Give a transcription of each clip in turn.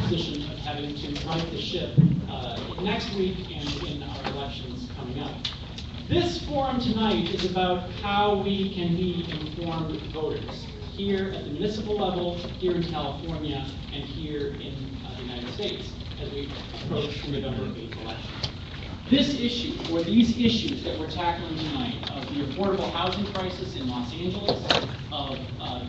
position of having to right the ship next week and in our elections coming up. This forum tonight is about how we can be informed voters here at the municipal level, here in California, and here in the United States as we approach the November 8th election. This issue, or these issues that we're tackling tonight, of the affordable housing crisis in Los Angeles, of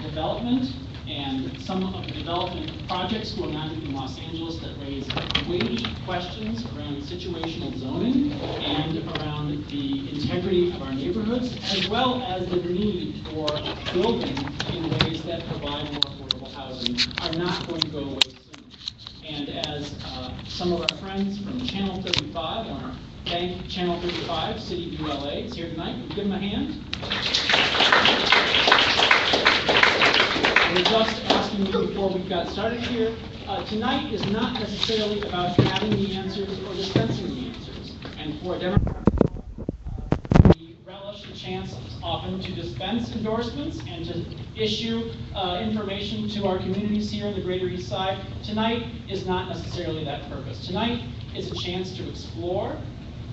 development, and some of the development projects going on in Los Angeles that raise weighty questions around situational zoning and around the integrity of our neighborhoods, as well as the need for building in ways that provide more affordable housing, are not going to go away soon. And as some of our friends from Channel 35, I want to thank Channel 35, City View LA, is here tonight. We'll give them a hand. We're just asking you before we got started here, tonight is not necessarily about having the answers or dispensing the answers. And for a Democrat, we relish the chance often to dispense endorsements and to issue information to our communities here in the Greater East Side. Tonight is not necessarily that purpose. Tonight is a chance to explore,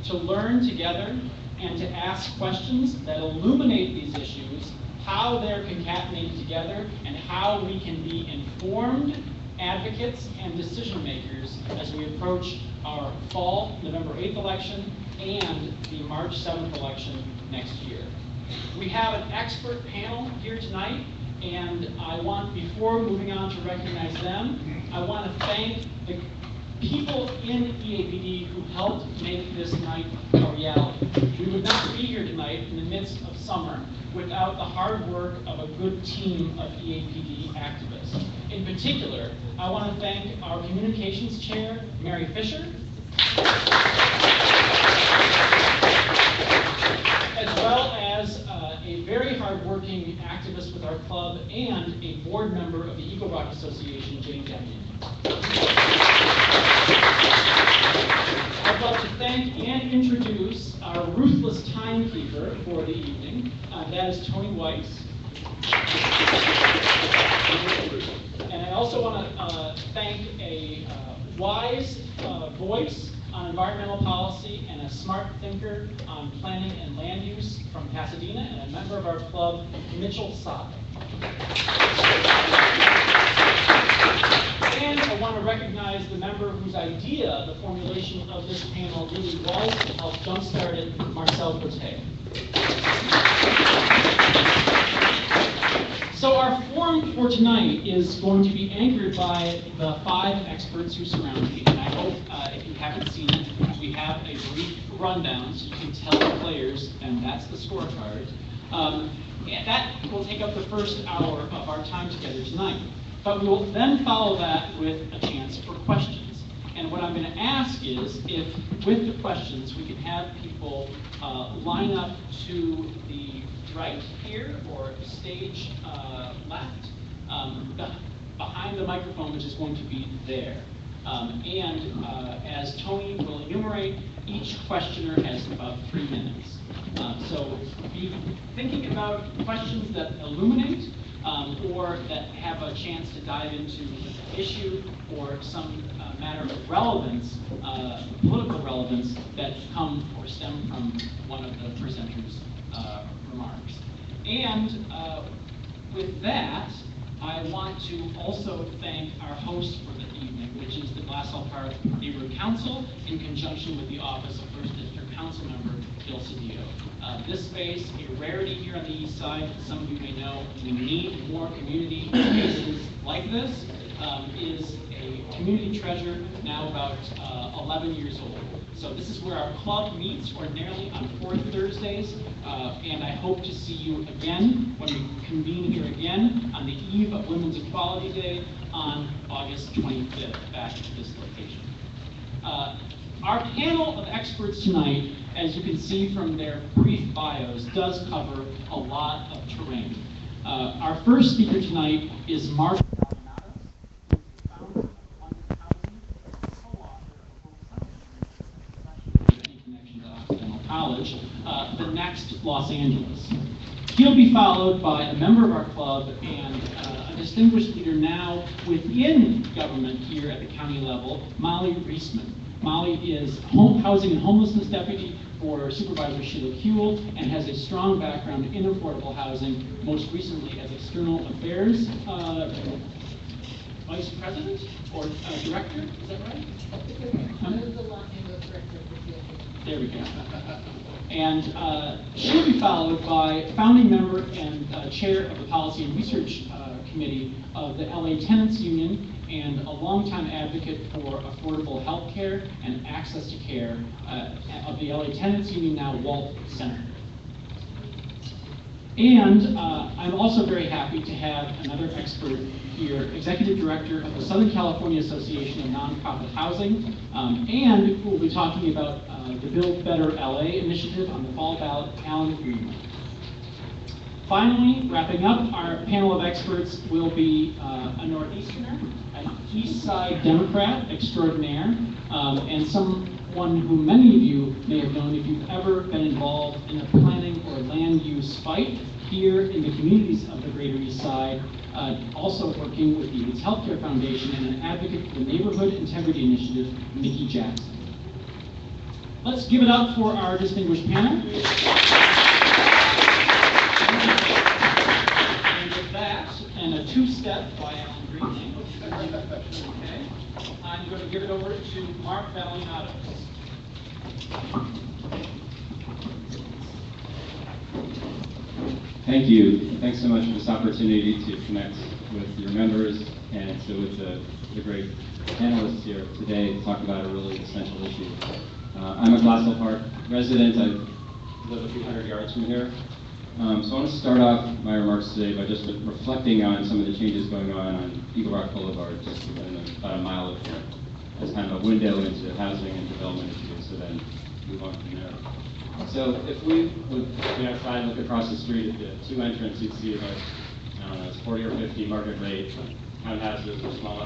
to learn together, and to ask questions that illuminate these issues, how they're concatenated together, and how we can be informed advocates and decision makers as we approach our fall November 8th election and the March 7th election next year. We have an expert panel here tonight, and I want, before moving on to recognize them, I want to thank the people in EAPD who helped make this night a reality. We would not be here tonight in the midst of summer without the hard work of a good team of EAPD activists. In particular, I want to thank our communications chair, Mary Fisher, as well as a very hard-working activist with our club and a board member of the Eagle Rock Association, Jane Demian. I'd like to thank and introduce our ruthless timekeeper for the evening. That is Tony Weiss. And I also want to thank a wise voice on environmental policy and a smart thinker on planning and land use from Pasadena, and a member of our club, Mitchell Saab. And I want to recognize the member whose idea, the formulation of this panel, really was to help jumpstart it, Marcel Cote. So our forum for tonight is going to be anchored by the 5 experts who surround me. And I hope, if you haven't seen it, we have a brief rundown so you can tell the players, and that's the scorecard. And that will take up the first hour of our time together tonight. But we will then follow that with a chance for questions. And what I'm going to ask is if, with the questions, we can have people line up to the right here, or stage left, behind the microphone, which is going to be there. As Tony will enumerate, each questioner has about 3 minutes. So be thinking about questions that illuminate, or that have a chance to dive into the issue or some matter of relevance, political relevance, that come or stem from one of the presenters' remarks. And with that, I want to also thank our host for the evening, which is the Glassell Neighborhood Council, in conjunction with the Office of First District Council Member Bill Cedillo. This space, a rarity here on the East Side, some of you may know, we need more community spaces like this, is a community treasure, now about 11 years old. So this is where our club meets ordinarily on 4th Thursdays, and I hope to see you again when we convene here again on the eve of Women's Equality Day on August 25th, back at this location. Our panel of experts tonight, as you can see from their brief bios, does cover a lot of terrain. Our first speaker tonight is Mark College, the next Los Angeles. He'll be followed by a member of our club and a distinguished leader now within government here at the county level, Molly Reisman. Molly is Housing and Homelessness Deputy for Supervisor Sheila Kuehl and has a strong background in affordable housing, most recently as External Affairs Vice President or Director, is that right? There we go. And she'll be followed by founding member and chair of the Policy and Research Committee of the LA Tenants Union and a longtime advocate for affordable health care and access to care of the LA Tenants Union, now Walt Center. And I'm also very happy to have another expert here, Executive Director of the Southern California Association of Nonprofit Housing, and who will be talking about the Build Better LA initiative on the fall ballot, Alan Greenwald. Finally, wrapping up, our panel of experts will be a Northeasterner, an East Side Democrat extraordinaire, and someone who many of you may have known if you've ever been involved in a planning or land use fight here in the communities of the Greater East Side, also working with the AIDS Healthcare Foundation and an advocate for the Neighborhood Integrity Initiative, Nikki Jackson. Let's give it up for our distinguished panel. And with that, and a two-step by Alan Greenwald, okay, I'm going to give it over to Mark Valianatos. Thank you. Thanks so much for this opportunity to connect with your members and so with the great panelists here today to talk about a really essential issue. I'm a Glassell Park resident. I live a few hundred yards from here. So I want to start off my remarks today by just reflecting on some of the changes going on Eagle Rock Boulevard, just about a mile of here, as kind of a window into housing and development issues, so then move on from there. So if we would try and look across the street at the two entrances, you'd see about, I don't know, it's 40 or 50 market rate townhouses or small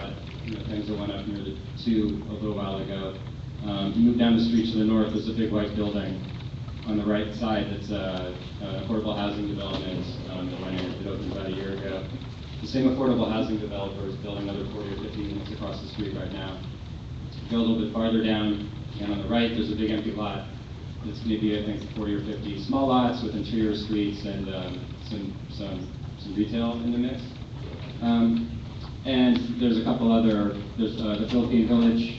things that went up near the 2 a little while ago. You move down the street to the north, there's a big white building on the right side that's an affordable housing development that went in, it opened about a year ago. The same affordable housing developer is building another 40 or 50 units across the street right now. Go a little bit farther down, and on the right, there's a big empty lot. It's maybe, I think, 40 or 50 small lots with interior streets and some retail in the mix. And there's a couple other, there's the Philippine Village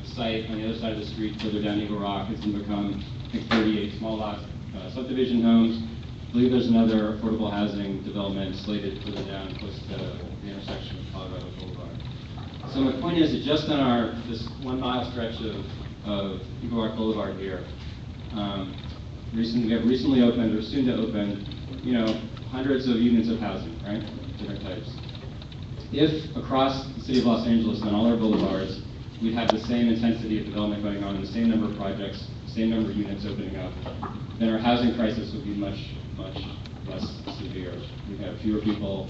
site on the other side of the street, further down Eagle Rock. It's going to become, I think, 38 small lot subdivision homes. I believe there's another affordable housing development slated further down close to the intersection of Colorado Boulevard. So my point is that just on this 1 mile stretch of Eagle Rock Boulevard here, we have recently opened or soon to open, hundreds of units of housing, right? Different types. If across the city of Los Angeles on all our boulevards, we'd have the same intensity of development going on, the same number of projects, the same number of units opening up, then our housing crisis would be much, much less severe. We'd have fewer people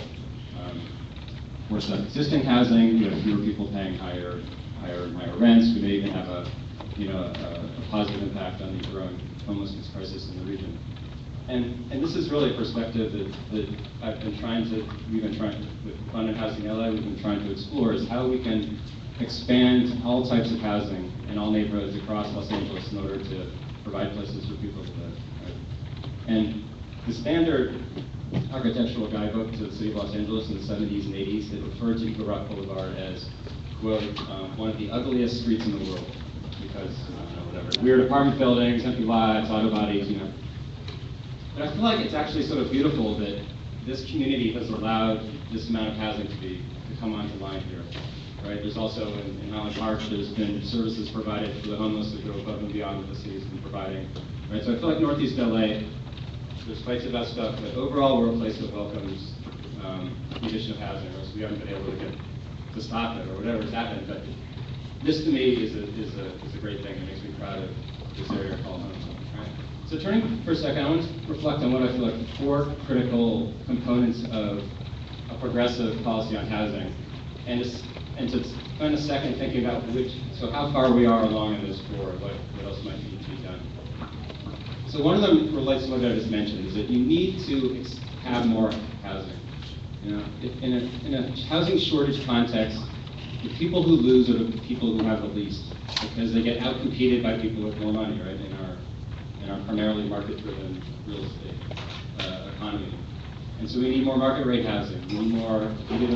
worse on existing housing, we have fewer people paying higher rents. We may even have a positive impact on the growing homelessness crisis in the region. And this is really a perspective that we've been trying to, with Abundant Housing LA, we've been trying to explore is how we can expand all types of housing in all neighborhoods across Los Angeles in order to provide places for people to live. Right? And the standard architectural guidebook to the city of Los Angeles in the 70s and 80s, it referred to Eagle Rock Boulevard as, quote, one of the ugliest streets in the world. Because, whatever, weird apartment buildings, empty lots, auto bodies, But I feel like it's actually sort of beautiful that this community has allowed this amount of housing to come onto line here, right? There's also, in Highland Park, there's been services provided for the homeless that go above and beyond what the city's been providing, right? So I feel like Northeast LA, there's fights about stuff, but overall we're a place that welcomes the addition of housing, or else we haven't been able to stop it, or whatever's happened, but this to me is a great thing. It makes me proud of this area called home. Right? So turning for a second, I want to reflect on what I feel like the 4 critical components of a progressive policy on housing, and to spend a second thinking about how far we are along in those 4, what else might need to be done. So one of them relates to what I just mentioned, is that you need to have more housing. You know, in a housing shortage context, the people who lose are the people who have the least, because they get outcompeted by people with more money, right, in our primarily market-driven real estate economy. And so we need more market rate housing, we need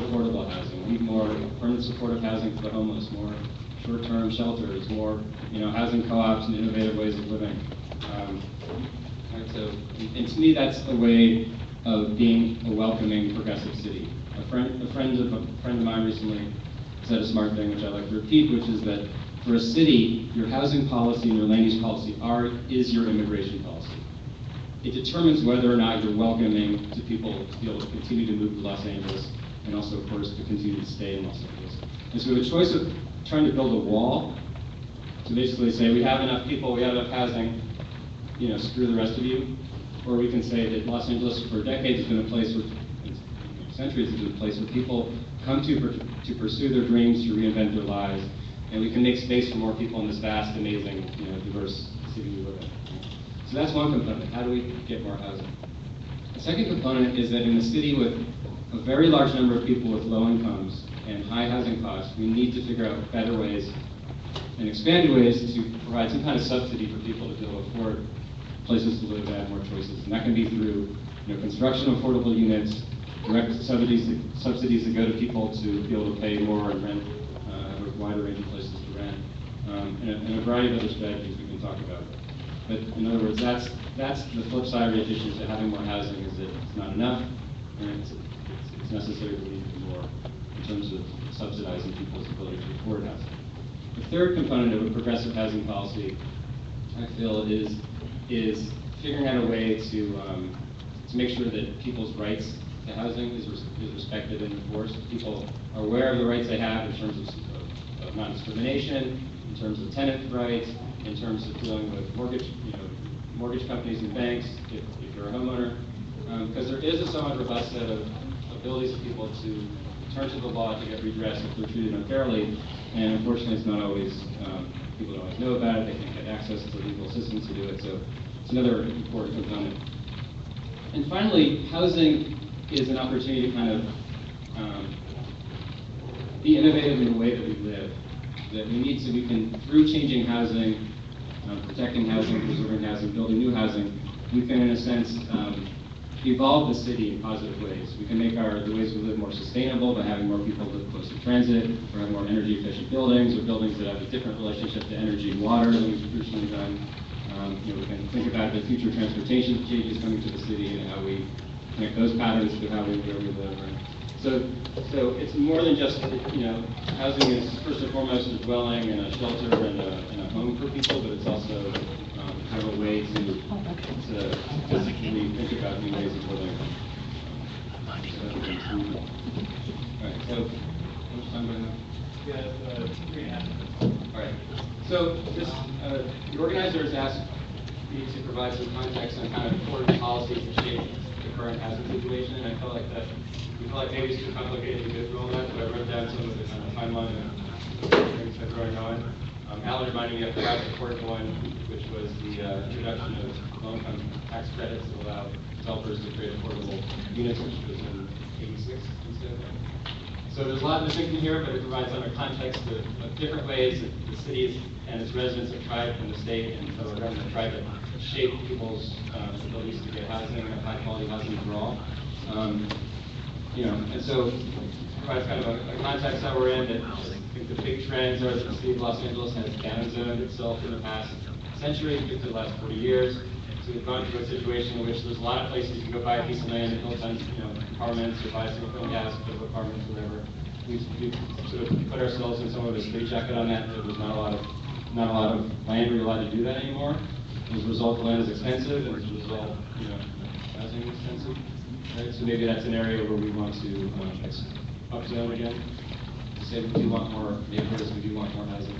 affordable housing, we need more permanent supportive housing for the homeless, more short-term shelters, more housing co-ops and innovative ways of living. And to me, that's a way of being a welcoming, progressive city. A friend of mine recently said a smart thing, which I like to repeat, which is that for a city, your housing policy and your land use policy is your immigration policy. It determines whether or not you're welcoming to people to be able to continue to move to Los Angeles, and also, of course, to continue to stay in Los Angeles. And so we have a choice of trying to build a wall to basically say we have enough people, we have enough housing, screw the rest of you. Or we can say that Los Angeles for decades has been a place where, centuries has been a place where people come to pursue their dreams, to reinvent their lives, and we can make space for more people in this vast, amazing, diverse city we live in. So that's one component. How do we get more housing? The second component is that in a city with a very large number of people with low incomes and high housing costs, we need to figure out better ways and expanded ways to provide some kind of subsidy for people to be able to afford places to live that have more choices. And that can be through construction of affordable units, direct subsidies that go to people to be able to pay more and rent, have a wider range of places to rent, and a variety of other strategies we can talk about. But in other words, that's the flip side of the addition to having more housing, is that it's not enough, and it's necessary to need more in terms of subsidizing people's ability to afford housing. The third component of a progressive housing policy, I feel, is figuring out a way to make sure that people's rights to housing is respected and enforced. People are aware of the rights they have in terms of non-discrimination, in terms of tenant rights, in terms of dealing with mortgage companies and banks, if you're a homeowner, because there is a somewhat robust set of abilities of people to turn to the law to get redress if they're treated unfairly, and unfortunately it's not always, people don't always know about it, they can't get access to legal assistance to do it, so it's another important component. And finally, housing is an opportunity to kind of be innovative in the way that we live. That we can, through changing housing, protecting housing, preserving housing, building new housing, we can, in a sense, evolve the city in positive ways. We can make the ways we live more sustainable by having more people live close to transit, or have more energy efficient buildings, or buildings that have a different relationship to energy and water than we've traditionally done. We can think about the future transportation changes coming to the city and how we connect those patterns to where we live. Right? So it's more than just, housing is first and foremost a dwelling and a shelter and a home for people, but it's also kind of a way to physically think about new ways of living. All right, so how much time do I have? Yeah, 3.5 minutes. All right. So the organizers asked me to provide some context on kind of important policies to shape the current housing situation, and I felt like maybe it's too complicated to go through all that, but I wrote down some of the kind of timeline of things that are going on. Alan reminded me of perhaps an important one, which was the introduction of low-income tax credits that allow developers to create affordable units, which was in '86 instead of that. So there's a lot of thinking here, but it provides other context of different ways that the cities and its residents have tried, and the state and federal government have tried to shape people's abilities to get housing and high-quality housing for all. And so it provides kind of a context that we're in. That I think the big trends are that the city of Los Angeles has downzoned itself in the past century, particularly the last 40 years. So we've gone through a situation in which there's a lot of places you can go buy a piece of land and build tons, apartments, or buy a single-family house, build apartments, whatever. We've sort of put ourselves in somewhat of a straitjacket on that. There's not a lot of land where you're allowed to do that anymore. As a result, the land is expensive, and as a result, housing is expensive. Right? So maybe that's an area where we want to upzone again. To say we do want more neighborhoods, we do want more housing,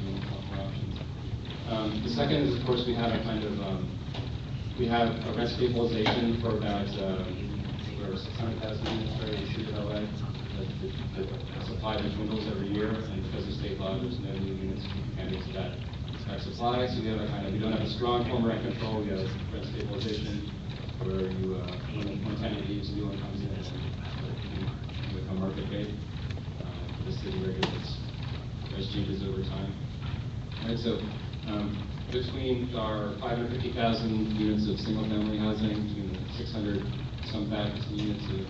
we want more options. The second is, of course, we have a kind of we have a rent stabilization for about 600,000 units for the city of LA. The supply that dwindles every year, and because of state law, there's no new units candidates to that direct supply, so we have we don't have a strong form rent control, we have rent stabilization, where you, when tenant leaves, a new one comes in, and become market rate. The city regulates price changes over time. Right, so between our 550,000 units of single-family housing, between the 600-some thousand units of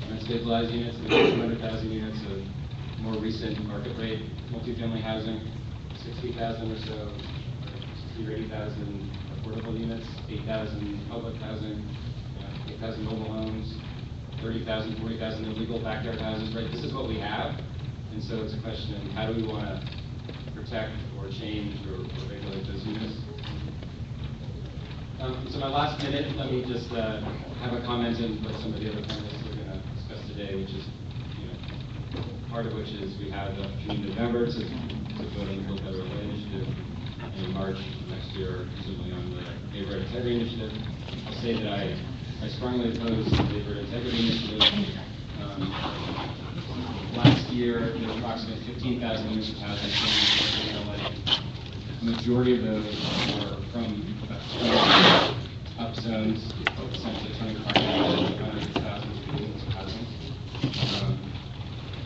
rent-stabilized units, and 200,000 units of more recent market rate multifamily housing, 60,000 or so, 60 or 80,000 affordable units, 8,000 public housing, 8,000 mobile homes, 30,000, 40,000 illegal backyard houses, right? This is what we have, and so it's a question of how do we want to protect or change or regulate those units. So my last minute, let me just have a comment on what some of the other panelists are going to discuss today, which is, part of which is we have the opportunity in November to vote on the Build Better LA initiative, and in March next year, presumably on the neighborhood integrity initiative. I'll say that I strongly oppose the neighborhood integrity initiative. Last year, there were approximately 15,000 units of housing in LA. The majority of those were from up zones, essentially turning hundreds of thousands of units of housing.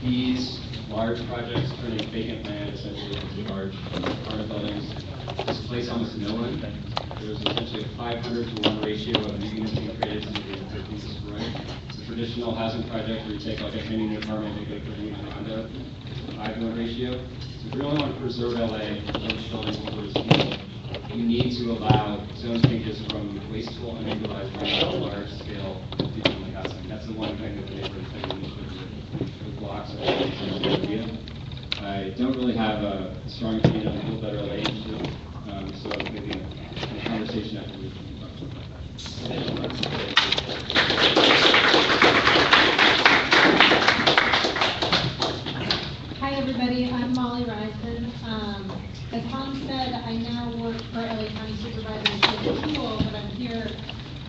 These large projects turning vacant land essentially into large apartment buildings displace almost no one. There's essentially a 500 to 1 ratio of new units being created to the existing destroyed. The traditional housing project where you take like a 10-unit apartment and make it a 30-unit condo, it's a 5-to-1 ratio. So if you really want to preserve LA, those buildings for those people, you need to allow zone changes from wasteful and unutilized land to large-scale multifamily housing. That's the one thing that the neighborhood integrity initiative blocks. I don't really have a strong opinion on the Build Better LA initiative, so maybe in a conversation after we can talk about that. Hi everybody, I'm Molly Reisman. As Tom said, I now work for LA County Supervisor in School, but I'm here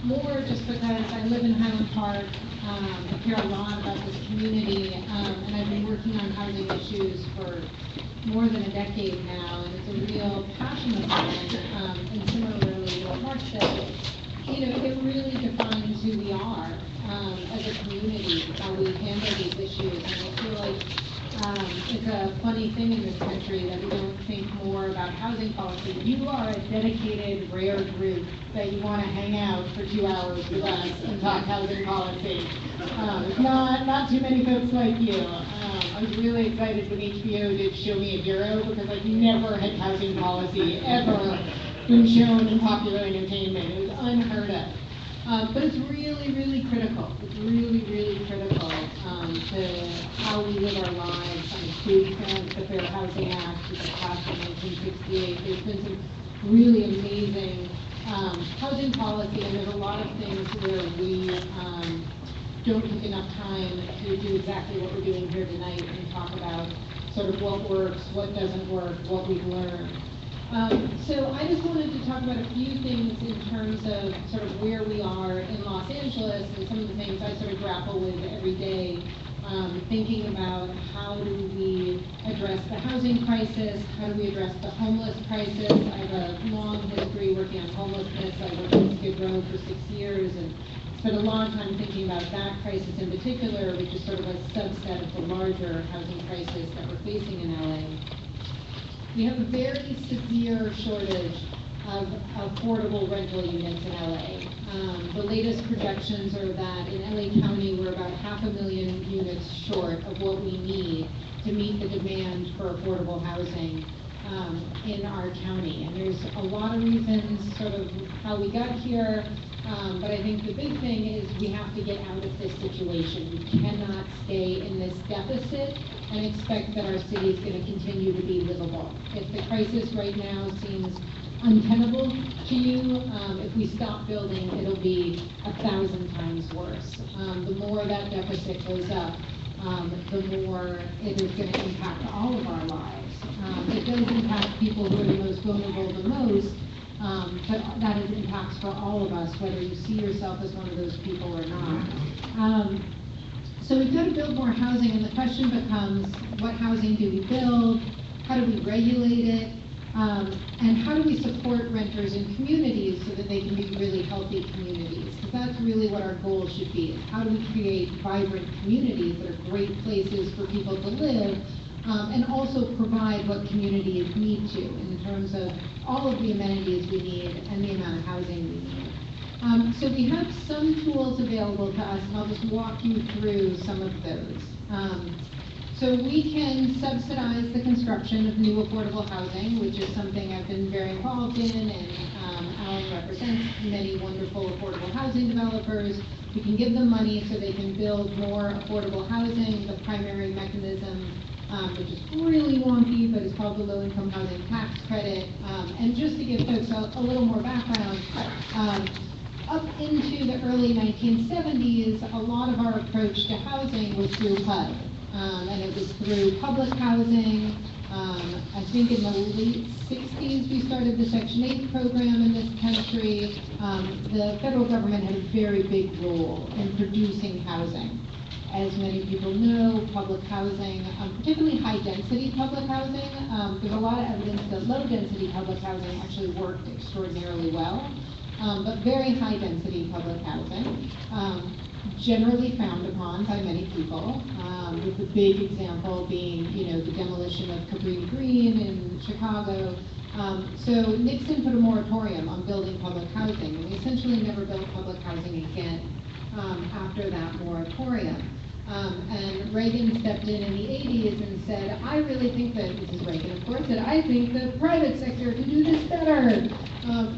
more just because I live in Highland Park. I care a lot about this community, and I've been working on housing issues for more than a decade now, and it's a real passion of mine. And similarly to what Mark said, it really defines who we are as a community, how we handle these issues. And I feel like it's a funny thing in this country that we don't think more about housing policy. You are a dedicated, rare group that you want to hang out for 2 hours with us and talk housing policy. Not too many folks like you. I was really excited when HBO did Show Me a Bureau because I've never had housing policy ever been shown in popular entertainment. It was unheard of. But it's really, really critical. It's really, really critical to how we live our lives. I'm a big fan of the Fair Housing Act, which was passed in 1968. There's been some really amazing housing policy, and there's a lot of things where we don't take enough time to do exactly what we're doing here tonight and talk about sort of what works, what doesn't work, what we've learned. So I just wanted to talk about a few things in terms of sort of where we are in Los Angeles and some of the things I sort of grapple with every day, thinking about how do we address the housing crisis, how do we address the homeless crisis. I have a long history working on homelessness. I worked in Skid Row for 6 years and spent a long time thinking about that crisis in particular, which is sort of a subset of the larger housing crisis that we're facing in LA. We have a very severe shortage of affordable rental units in LA. The latest projections are that in LA County, we're about 500,000 units short of what we need to meet the demand for affordable housing in our county. And there's a lot of reasons sort of how we got here, but I think the big thing is we have to get out of this situation. We cannot stay in this deficit and expect that our city is going to continue to be livable. If the crisis right now seems untenable to you, if we stop building, it'll be 1,000 times worse. The more that deficit goes up, the more it is going to impact all of our lives. It does impact people who are the most vulnerable the most, but that has impacts for all of us, whether you see yourself as one of those people or not. So we've got to build more housing, and the question becomes, what housing do we build? How do we regulate it? And how do we support renters in communities so that they can be really healthy communities? Because that's really what our goal should be, is how do we create vibrant communities that are great places for people to live, and also provide what communities need to in terms of all of the amenities we need and the amount of housing we need. So we have some tools available to us, and I'll just walk you through some of those. So we can subsidize the construction of new affordable housing, which is something I've been very involved in, and Alan represents many wonderful affordable housing developers. We can give them money so they can build more affordable housing. The primary mechanism, which is really wonky, but it's called the low-income housing tax credit. And just to give folks a little more background, up into the early 1970s, a lot of our approach to housing was through HUD. And it was through public housing. I think in the late 60s, we started the Section 8 program in this country. The federal government had a very big role in producing housing. As many people know, public housing, particularly high-density public housing, there's a lot of evidence that low-density public housing actually worked extraordinarily well. But very high-density public housing, generally frowned upon by many people, with the big example being, the demolition of Cabrini Green in Chicago. So Nixon put a moratorium on building public housing, and we essentially never built public housing again after that moratorium. And Reagan stepped in the 80s and said, I really think that, this is Reagan of course, that I think the private sector can do this better.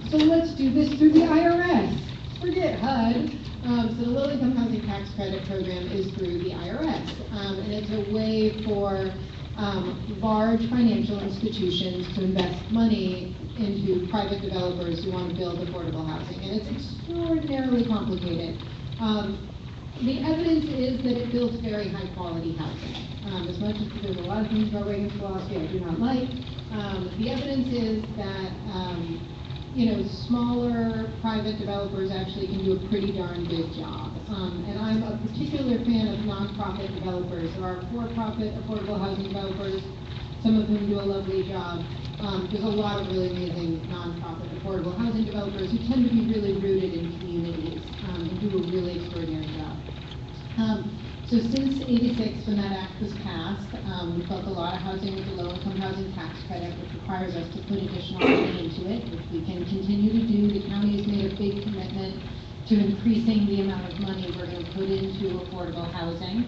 So let's do this through the IRS. Forget HUD. So the low-income housing tax credit program is through the IRS. And it's a way for large financial institutions to invest money into private developers who want to build affordable housing. And it's extraordinarily complicated. The evidence is that it builds very high-quality housing. As much as there's a lot of things about Reagan's philosophy I do not like, the evidence is that smaller private developers actually can do a pretty darn good job. And I'm a particular fan of nonprofit developers. There are for-profit affordable housing developers, some of whom do a lovely job. There's a lot of really amazing nonprofit affordable housing developers who tend to be really rooted in communities and do a really extraordinary job. So since '86, when that act was passed, we built a lot of housing with the low-income housing tax credit, which requires us to put additional money into it, which we can continue to do. The county has made a big commitment to increasing the amount of money we're going to put into affordable housing.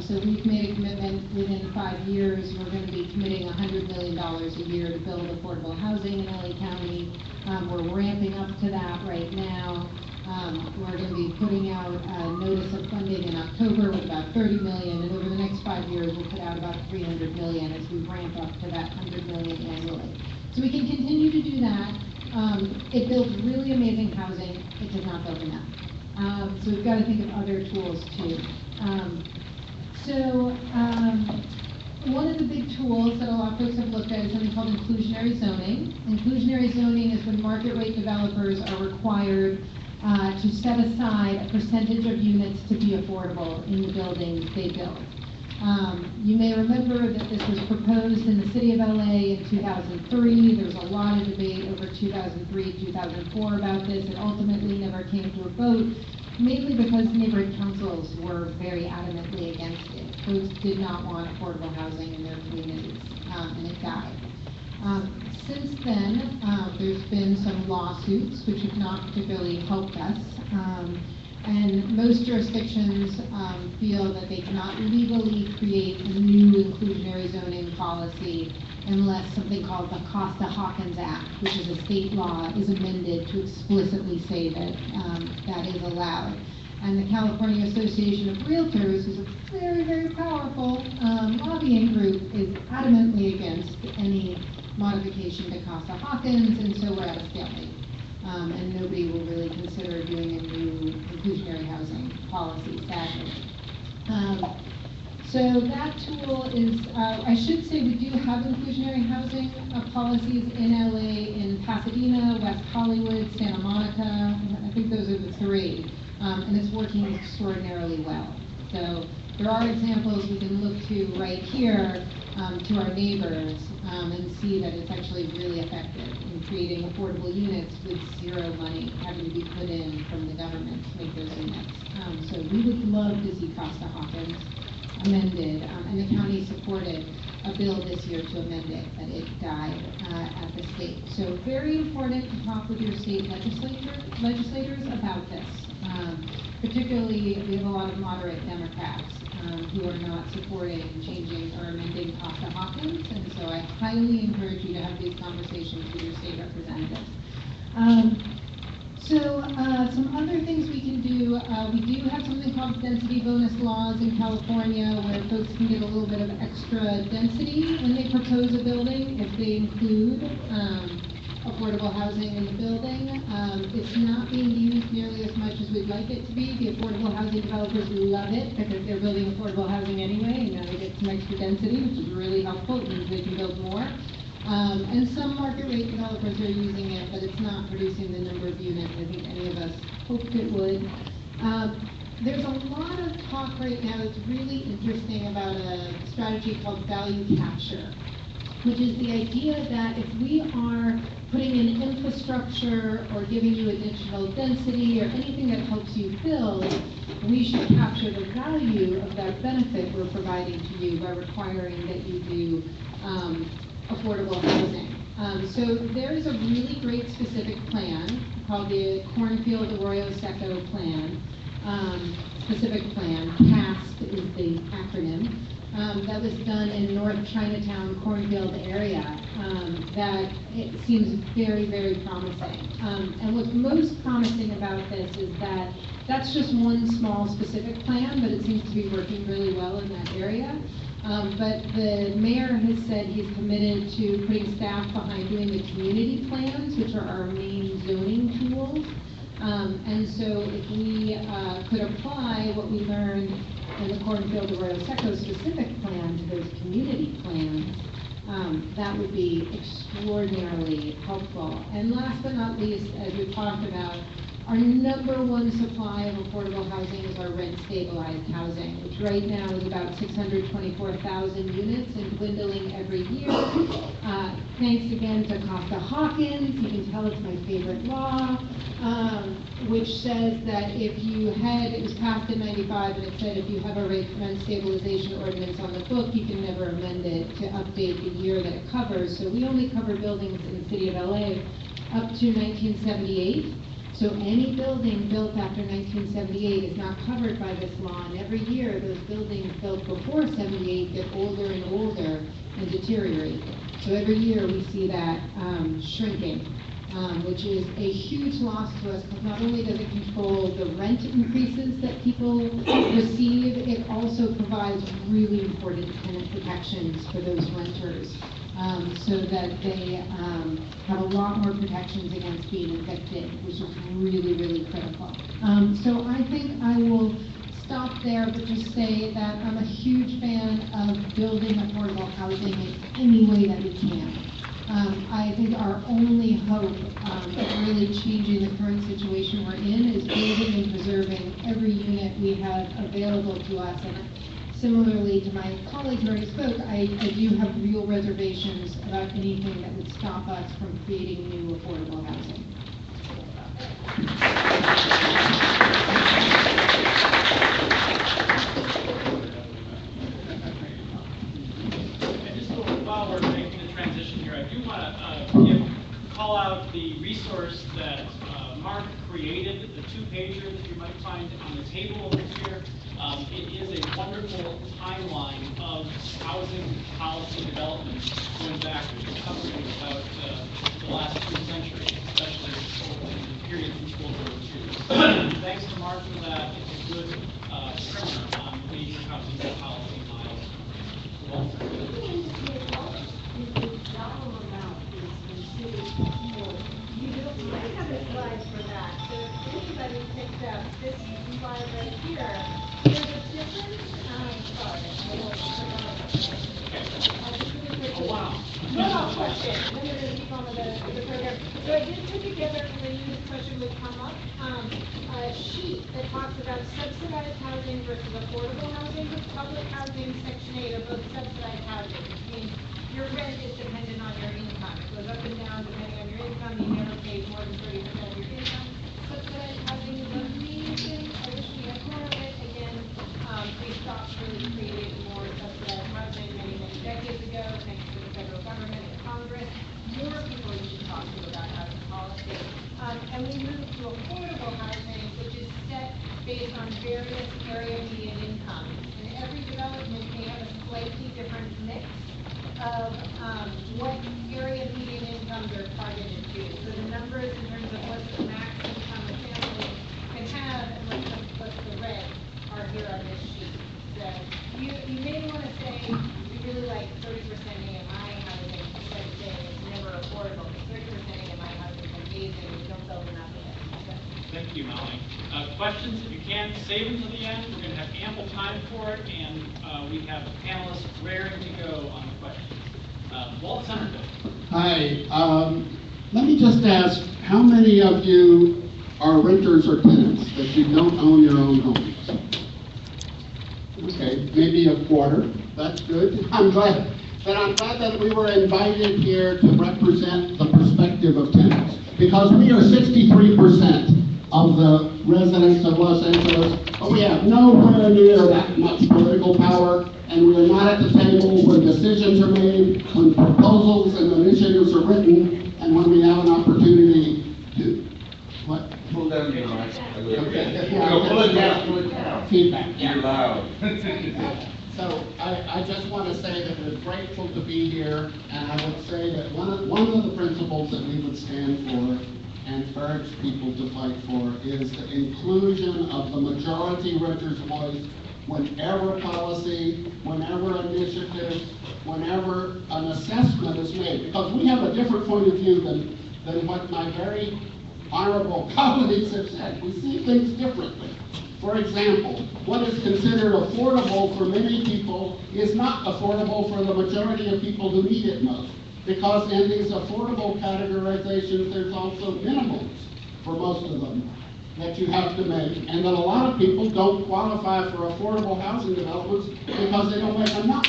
So we've made a commitment within 5 years. We're going to be committing $100 million a year to build affordable housing in LA County. We're ramping up to that right now. We're going to be putting out a notice of funding in October with about $30 million, and over the next 5 years, we'll put out about $300 million as we ramp up to that $100 million annually. So we can continue to do that. It builds really amazing housing. It does not build enough. So we've got to think of other tools too. One of the big tools that a lot of folks have looked at is something called inclusionary zoning. Inclusionary zoning is when market rate developers are required to set aside a percentage of units to be affordable in the buildings they build. You may remember that this was proposed in the city of LA in 2003. There was a lot of debate over 2003, 2004 about this. It ultimately never came to a vote, mainly because neighborhood councils were very adamantly against it. Folks did not want affordable housing in their communities, and it died. Since then, there's been some lawsuits which have not particularly helped us, and most jurisdictions feel that they cannot legally create a new inclusionary zoning policy unless something called the Costa-Hawkins Act, which is a state law, is amended to explicitly say that that is allowed. And the California Association of Realtors, who's a very, very powerful lobbying group, is adamantly against any modification to Costa-Hawkins, and so we're at a stalemate. And nobody will really consider doing a new inclusionary housing policy, sadly. So that tool is, I should say we do have inclusionary housing policies in LA, in Pasadena, West Hollywood, Santa Monica. I think those are the three. And it's working extraordinarily well. So there are examples we can look to right here to our neighbors and see that it's actually really effective in creating affordable units with zero money having to be put in from the government to make those units. So we would love to see Costa-Hawkins amended, and the county supported a bill this year to amend it, but it died at the state. So very important to talk with your state legislators about this. Particularly, we have a lot of moderate Democrats who are not supporting changing or amending Costa-Hawkins, and so I highly encourage you to have these conversations with your state representatives. Some other things we can do, we do have something called density bonus laws in California where folks can get a little bit of extra density when they propose a building if they include affordable housing in the building. It's not being used nearly as much as we'd like it to be. The affordable housing developers love it because they're building affordable housing anyway, and now they get some extra density, which is really helpful. It means they can build more. And some market rate developers are using it, but it's not producing the number of units I think any of us hoped it would. There's a lot of talk right now that's really interesting about a strategy called value capture, which is the idea that if we are putting in infrastructure or giving you additional density or anything that helps you build, we should capture the value of that benefit we're providing to you by requiring that you do affordable housing. So there's a really great specific plan called the Cornfield Arroyo Seco Plan, specific plan, CAST is the acronym, that was done in North Chinatown, Cornfield area, that it seems very, very promising. And what's most promising about this is that that's just one small specific plan, but it seems to be working really well in that area. But the mayor has said he's committed to putting staff behind doing the community plans, which are our main zoning tools. And so if we could apply what we learned in the Cornfield Arroyo Seco specific plan to those community plans, that would be extraordinarily helpful. And last but not least, as we've talked about, our number one supply of affordable housing is our rent stabilized housing, which right now is about 624,000 units and dwindling every year. Thanks again to Costa-Hawkins, you can tell it's my favorite law, which says that if you had, it was passed in 95, and it said if you have a rent stabilization ordinance on the book, you can never amend it to update the year that it covers. So we only cover buildings in the city of LA up to 1978. So any building built after 1978 is not covered by this law, and every year those buildings built before 78 get older and older and deteriorate. So every year we see that shrinking, which is a huge loss to us, because not only does it control the rent increases that people receive, it also provides really important tenant protections for those renters. So that they have a lot more protections against being evicted, which is really, really critical. So I think I will stop there, but just say that I'm a huge fan of building affordable housing in any way that we can. I think our only hope of really changing the current situation we're in is building and preserving every unit we have available to us. And similarly to my colleagues who already spoke, I do have real reservations about anything that would stop us from creating new affordable housing. And just while we're making the transition here, I do want to call out the resource that Mark created, the two-pager that you might find on the table over here. It is a wonderful timeline of housing policy development going back, covering about the last 2 centuries, especially the period since World War II. Thanks to Mark for that. It's a good primer on major housing policy miles. You might have a slide for that. So if anybody picks up this slide right here, there's a difference. Sorry, I won't put it on. Oh, wow. No, question. Then we're going to keep on with the program. So I did put together, and I knew this question would come up, a sheet that talks about subsidized housing versus affordable housing. Public housing, Section 8 are both subsidized housing, which means your rent is dependent on your income. It goes up and down depending on your income. You never pay more than 30% of your income. Subsidized housing is amazing. I wish we had more of it. Again, we stopped really creating more subsidized housing many, many decades ago, thanks to the federal government and Congress. More people you should talk to about housing policy. And we moved to affordable housing, which is set based on various area median incomes. And every development may have a slightly different mix of what area median incomes are targeted to. So the numbers in terms of what's the max income a family can have and what's the red are here on this sheet. So you may want to say we really like 30% AMI housing instead of saying it's never affordable. 30% AMI housing is amazing. We don't build enough of it. Thank you, Molly. Questions, if you can, save them to the end. We're going to have ample time for it, and we have panelists raring to go on the questions. Walt Centerville. Hi. Let me just ask, how many of you are renters or tenants that you don't own your own homes? Okay, maybe a quarter. That's good. I'm glad that we were invited here to represent the perspective of tenants, because we are 63% of the residents of Los Angeles, but we have nowhere near that much political power, and we are not at the table when decisions are made, when proposals and initiatives are written, and when we have an opportunity to, what? Pull down your mic. Okay. Pull it down. Feedback. You're loud. So I just want to say that we're grateful to be here, and I would say that one of the principles that we would stand for and urge people to fight for is the inclusion of the majority renter's voice whenever policy, whenever initiative, whenever an assessment is made. Because we have a different point of view than what my very honorable colleagues have said. We see things differently. For example, what is considered affordable for many people is not affordable for the majority of people who need it most. Because in these affordable categorizations, there's also minimums for most of them that you have to make. And that a lot of people don't qualify for affordable housing developments because they don't make enough.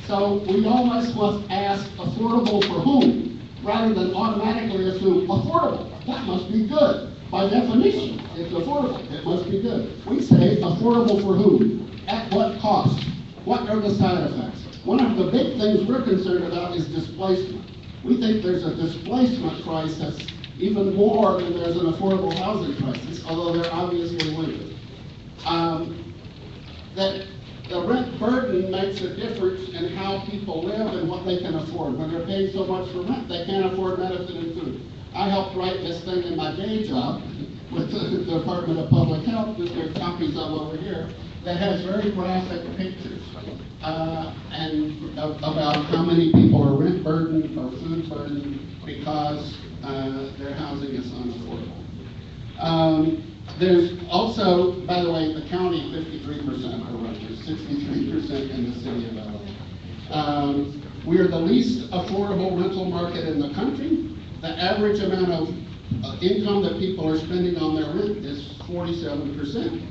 So we always must ask affordable for whom, rather than automatically assume affordable. That must be good. By definition, it's affordable. It must be good. We say affordable for whom? At what cost? What are the side effects? One of the big things we're concerned about is displacement. We think there's a displacement crisis even more than there's an affordable housing crisis, although they're obviously linked. That the rent burden makes a difference in how people live and what they can afford. When they're paying so much for rent, they can't afford medicine and food. I helped write this thing in my day job with the Department of Public Health, which there are copies of over here, that has very graphic pictures and about how many people are rent burdened or food burdened because their housing is unaffordable. There's also, by the way, the county, 53% are renters, 63% in the city of LA. We are the least affordable rental market in the country. The average amount of income that people are spending on their rent is 47%.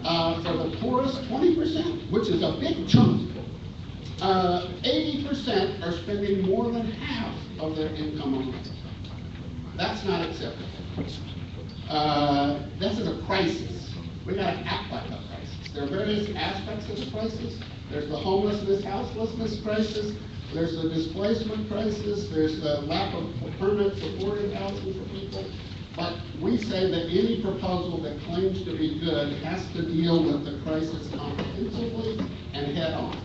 For the poorest, 20%, which is a big chunk. 80% are spending more than half of their income on rent. That's not acceptable. This is a crisis. We gotta act like a crisis. There are various aspects of the crisis. There's the homelessness, houselessness crisis. There's the displacement crisis. There's the lack of permanent supportive housing for people. But we say that any proposal that claims to be good has to deal with the crisis comprehensively and head on,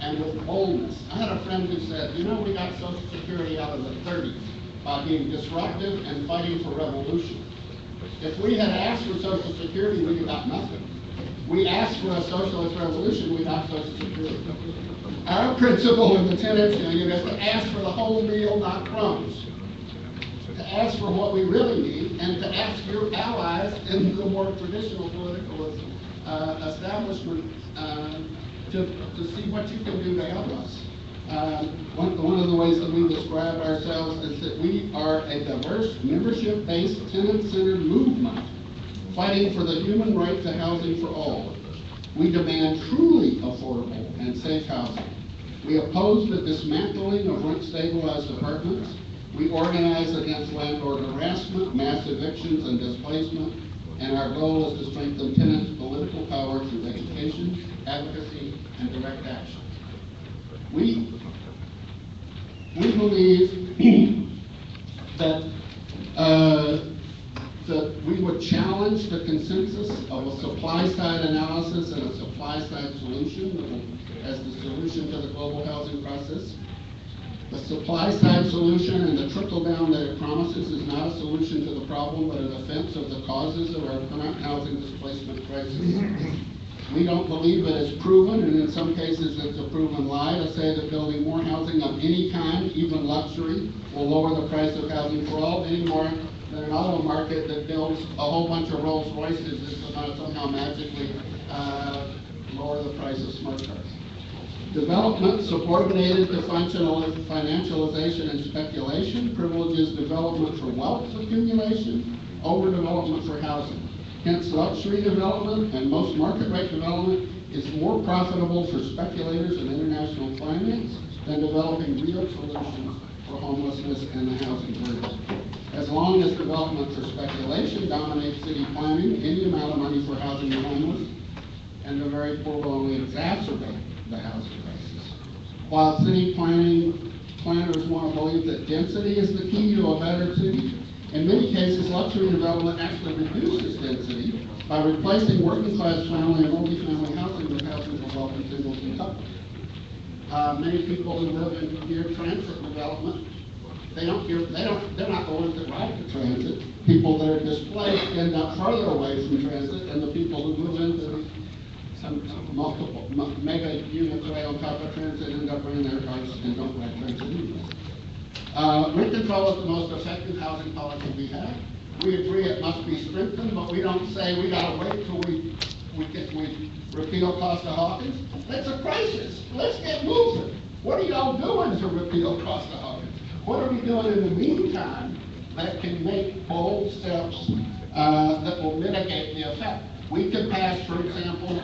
and with boldness. I had a friend who said, you know, we got Social Security out of the 30s by being disruptive and fighting for revolution. If we had asked for Social Security, we got nothing. We asked for a socialist revolution, we got Social Security. Our principle in the tenants union is to ask for the whole meal, not crumbs. To ask for what we really need, and to ask your allies in the more traditional political establishment to see what you can do to help us. One of the ways that we describe ourselves is that we are a diverse, membership-based, tenant-centered movement fighting for the human right to housing for all. We demand truly affordable and safe housing. We oppose the dismantling of rent-stabilized apartments. We organize against landlord harassment, mass evictions, and displacement. And our goal is to strengthen tenants' political power through education, advocacy, and direct action. We believe that we would challenge the consensus of a supply-side analysis and a supply-side solution as the solution to the global housing crisis. The supply-side solution and the trickle-down that it promises is not a solution to the problem, but an offense of the causes of our current housing displacement crisis. We don't believe it is proven, and in some cases it's a proven lie, to say that building more housing of any kind, even luxury, will lower the price of housing for all any more than an auto market that builds a whole bunch of Rolls Royces is going to somehow magically lower the price of smart cars. Development subordinated to financialization and speculation privileges development for wealth accumulation over development for housing. Hence, luxury development and most market rate development is more profitable for speculators and international finance than developing real solutions for homelessness and the housing burden. As long as development for speculation dominates city planning, any amount of money for housing the homeless and the very poor will only exacerbate the housing crisis. While city planners want to believe that density is the key to a better city, in many cases, luxury development actually reduces density by replacing working-class family and multifamily housing with housing for wealthy singles and couples. Many people who live in near transit development, they're not the ones that ride the transit. People that are displaced end up farther away from transit, and the people who move into some multiple mega units right on top of transit end up running their cars and don't ride transit anyway. Rent control is the most effective housing policy we have. We agree it must be strengthened, but we don't say we gotta wait till we repeal Costa-Hawkins. That's a crisis. Let's get moving. What are y'all doing to repeal Costa-Hawkins? What are we doing in the meantime that can make bold steps that will mitigate the effect? We could pass, for example,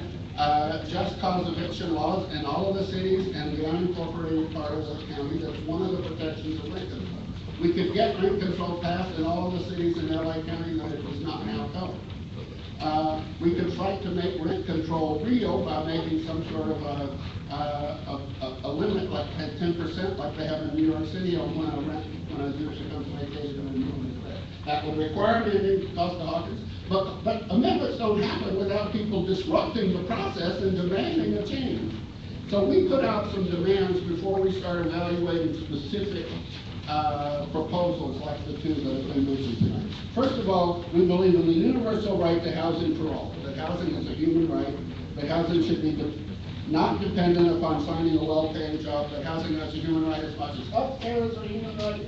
just cause eviction laws in all of the cities and the unincorporated part of the county. That's one of the protections of rent control. We could get rent control passed in all of the cities in LA County that it does not now cover. We could fight to make rent control real by making some sort of a limit like at 10% like they have in New York City on when a user comes to vacation and moves there. That would require amending Costa-Hawkins. But amendments don't happen without people disrupting the process and demanding a change. So we put out some demands before we start evaluating specific proposals like the two that have been mentioned tonight. First of all, we believe in the universal right to housing for all, that housing is a human right, that housing should be not dependent upon finding a well-paying job, that housing is a human right as much as health care is a human right,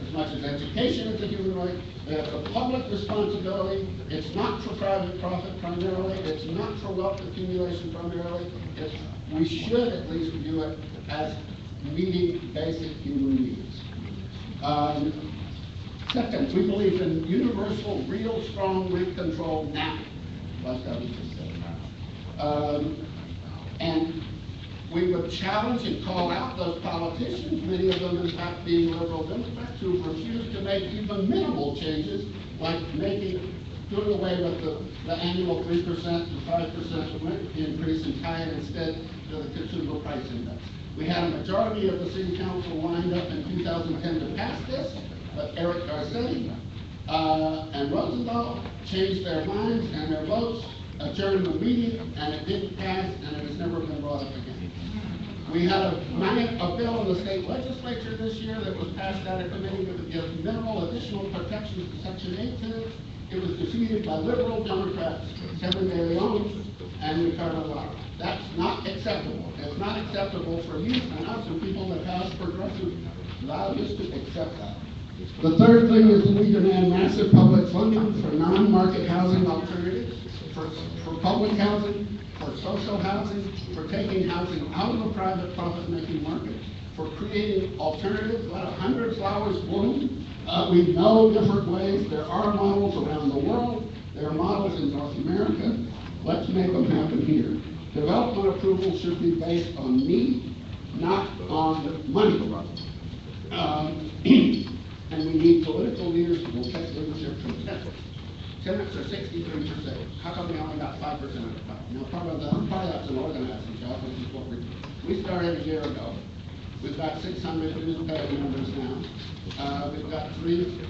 as much as education is a human right. They have a public responsibility. It's not for private profit primarily. It's not for wealth accumulation primarily. We should at least view it as meeting basic human needs. Second, we believe in universal, real, strong rent control now, like I was just saying. And we would challenge and call out those politicians, many of them in fact being liberal Democrats, who refuse to make even minimal changes, like doing away with the annual 3% to 5% rent increase and tie it instead to the consumer price index. We had a majority of the city council lined up in 2010 to pass this, but Eric Garcetti and Rosendahl changed their minds and their votes, adjourned the meeting, and it didn't pass, and it has never been brought up again. We had a bill in the state legislature this year that was passed out of committee that would give minimal additional protections to Section 8 tenants. It was defeated by liberal Democrats, Kevin De Leon and Ricardo Lara. That's not acceptable. It's not acceptable for you and us and people that have progressive values to accept that. The third thing is that we demand massive public funding for non-market housing alternatives, for public housing, for social housing, for taking housing out of the private profit-making market, for creating alternatives. Let 100 flowers bloom. We know different ways. There are models around the world. There are models in North America. Let's make them happen here. Development approval should be based on need, not on money. And we need political leaders who will take leadership from tenants. Tenants are 63%. How come we only got 5% of the time? Now, part of that's an organizing job, which is what we started a year ago. We've got 600 new paying members now. We've got 3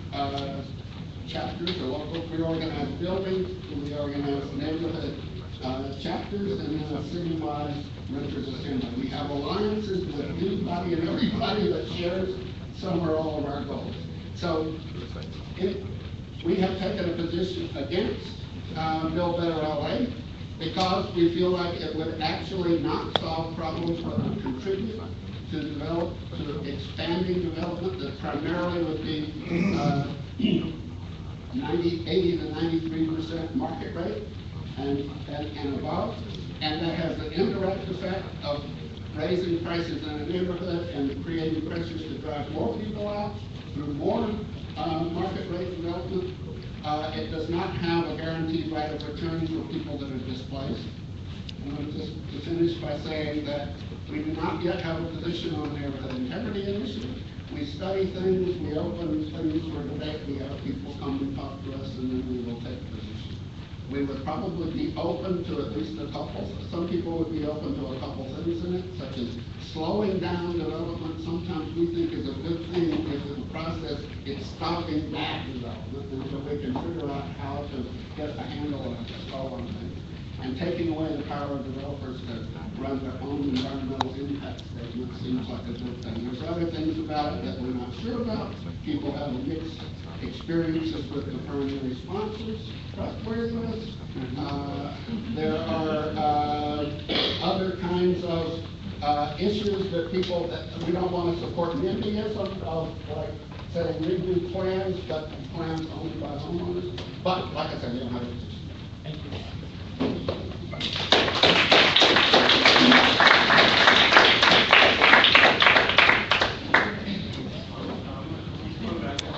chapters, a local reorganized building, reorganized neighborhood chapters, and then a citywide renters assembly. We have alliances with anybody and everybody that shares some or all of our goals. So we have taken a position against Build Better LA because we feel like it would actually not solve problems, but would contribute to expanding development that primarily would be 80 to 93% market rate and above, and that has the indirect effect of raising prices in a neighborhood and creating pressures to drive more people out through more market rate development. It does not have a guaranteed right of return for people that are displaced. I'm going to just finish by saying that we do not yet have a position on the neighborhood integrity initiative. We study things, we open things for debate, we have people come and talk to us, and then we will take a position. We would probably be open to at least a couple. Some people would be open to a couple things in it, such as slowing down development. Sometimes we think is a good thing if in the process it's stopping bad development, and so we can figure out how to get a handle on things. And taking away the power of developers to run their own environmental impact statement seems like a good thing. There's other things about it that we're not sure about. People have mixed experiences with the primary sponsors, trustworthiness. There are other kinds of issues that people that we don't want to support NIMBYism of, like saying redo plans, but plans owned by homeowners. But like I said, we don't have a position. Thank you.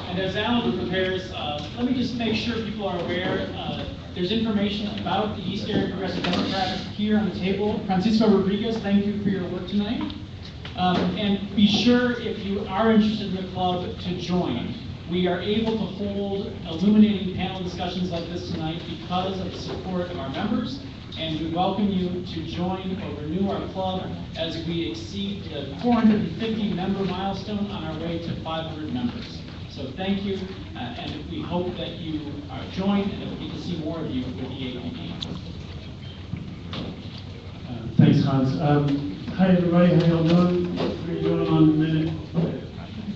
And as Alan prepares, let me just make sure people are aware, there's information about the East Area Progressive Democrats here on the table. Francisco Rodriguez, thank you for your work tonight. And be sure, if you are interested in the club, to join. We are able to hold illuminating panel discussions like this tonight because of the support of our members, and we welcome you to join or renew our club as we exceed the 450 member milestone on our way to 500 members. So thank you, and we hope that you join and that we get to see more of you with the EAPD. Thanks, Hans. Hi, everybody. How y'all doing? We're doing on minute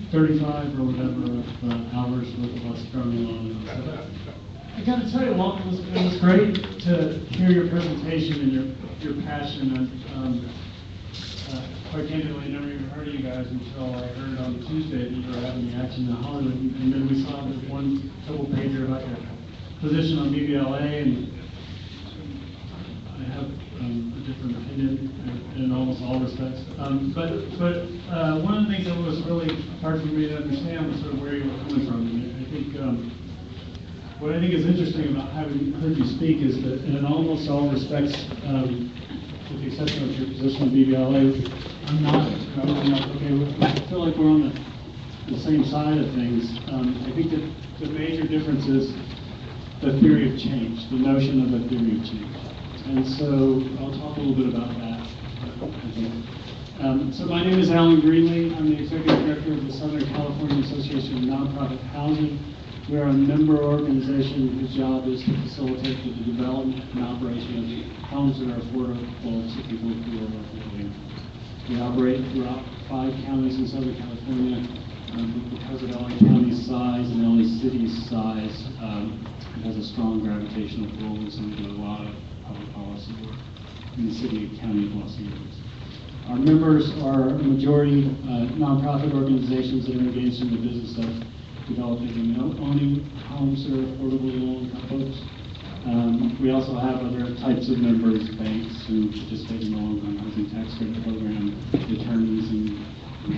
35 or whatever of hours worth of us going on. So I got to tell you, Walter, it was great to hear your presentation and your passion. Quite candidly, I never even heard of you guys until I heard on Tuesday that you were having the action in Hollywood, and then we saw this one double pager about your position on BBLA, and I have a different opinion in almost all respects. But one of the things that was really hard for me to understand was sort of where you were coming from. And I think what I think is interesting about having heard you speak is that in almost all respects, with the exception of your position on BBLA, I'm not okay with. I feel like we're on the same side of things. I think that the major difference is the theory of change, the notion of a theory of change. And so I'll talk a little bit about that, I think. So my name is Alan Greenlee. I'm the Executive Director of the Southern California Association of Nonprofit Housing. We are a member organization whose job is to facilitate the development and operation of homes that are affordable to people who are affordable. We operate throughout 5 counties in Southern California. Because of LA County's size and LA City's size, it has a strong gravitational pull, and so we do a lot of public policy work in the city and county of Los Angeles. Our members are a majority nonprofit organizations that are engaged in the business of developing and owning homes that are affordable to low-income folks. We also have other types of members, banks who participate in the low-income housing tax credit program, attorneys and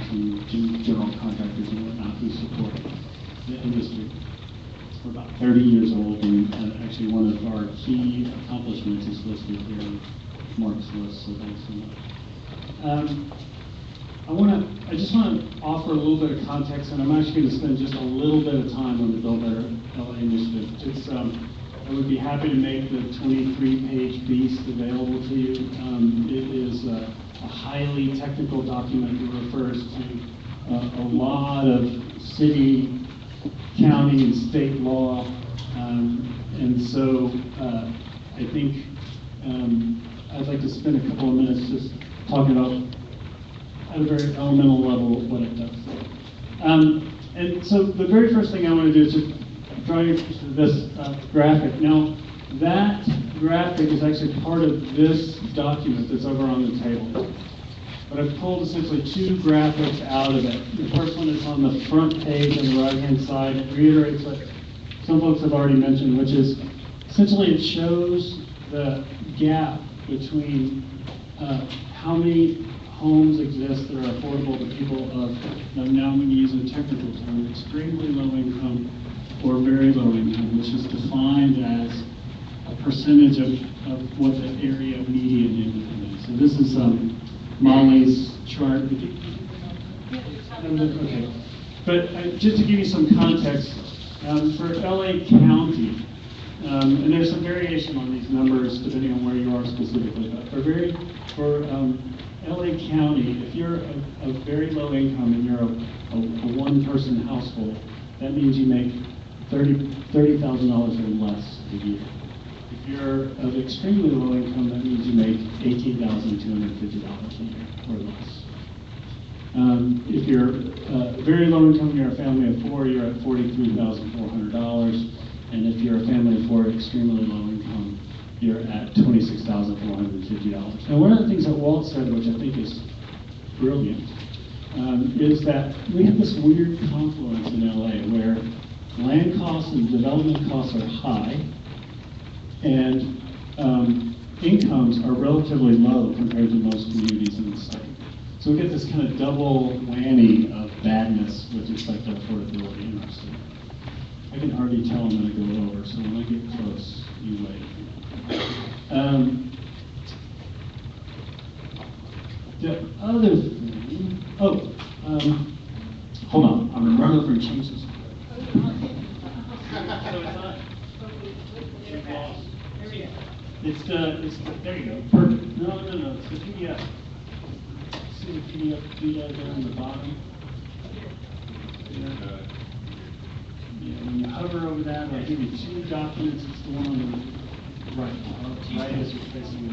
some general contractors and whatnot who support the industry. We're about 30 years old, and actually one of our key accomplishments is listed here on Mark's list, so thanks so much. I just want to offer a little bit of context, and I'm actually going to spend just a little bit of time on the Build Better LA initiative. I would be happy to make the 23-page beast available to you. It is a highly technical document that refers to a lot of city, county, and state law. And so I think I'd like to spend a couple of minutes just talking about at a very elemental level what it does. And so the very first thing I want to do is just draw you to this graphic. Now, that graphic is actually part of this document that's over on the table. But I've pulled essentially two graphics out of it. The first one is on the front page on the right-hand side. It reiterates what some folks have already mentioned, which is essentially it shows the gap between how many homes exist that are affordable to people of, now I'm going to use a technical term, extremely low income or very low income, which is defined as a percentage of what the area median income is. So this is Molly's chart. Okay. But just to give you some context, for LA County, and there's some variation on these numbers depending on where you are specifically, but for LA County, if you're a very low income and you're a one-person household, that means you make $30,000 or less a year. If you're of extremely low income, that means you make $18,250 a year or less. If you're very low income, you're a family of four, you're at $43,400. And if you're a family of four, extremely low income, you're at $26,450. Now, one of the things that Walt said, which I think is brilliant, is that we have this weird confluence in LA where land costs and development costs are high, and incomes are relatively low compared to most communities in the state. So we get this kind of double whammy of badness with respect to affordability in our city. I can already tell I'm going to go over, so when I get close, you wait. The other thing, hold on, I'm going to run over and change this. There you go, perfect. No, it's the PDF. See the PDF there on the bottom? Yeah, when you hover over that, I'll give you two documents. It's the one on the right. Right as you're facing it.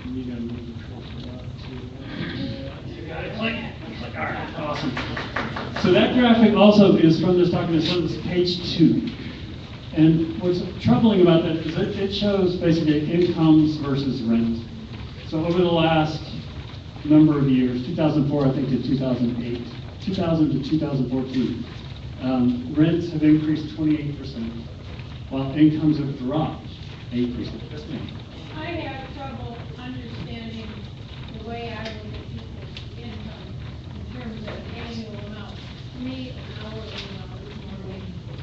And you gotta move the cursor up to. You got it. Click. All right. Awesome. So that graphic also is from this document. So it's page 2. And what's troubling about that is that it shows basically incomes versus rent. So over the last number of years, 2004 I think to 2008, 2000 to 2014, rents have increased 28%, while incomes have dropped 8%. Yes, ma'am. I have trouble understanding the way I look at people's income in terms of annual amount. To me, an hourly amount is more meaningful.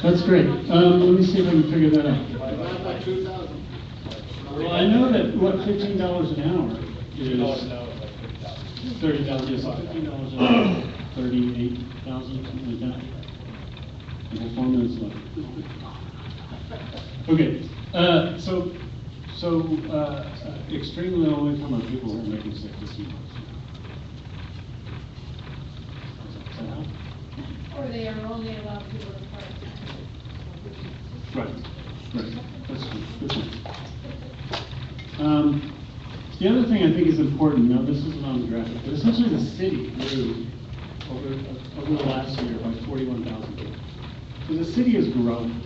That's great. Let me see if I can figure that out. Well, I know that what $15 an hour is $30,000. Yes, $15 an hour, $38,000, something like that. I have 4 minutes left. Okay, so extremely low income are people who are making $60. Or they are only allowed to work part-time. Right. That's true. Good point. The other thing I think is important, now this isn't on the graphic, but essentially the city grew over the last year by 41,000 people. So the city is growing.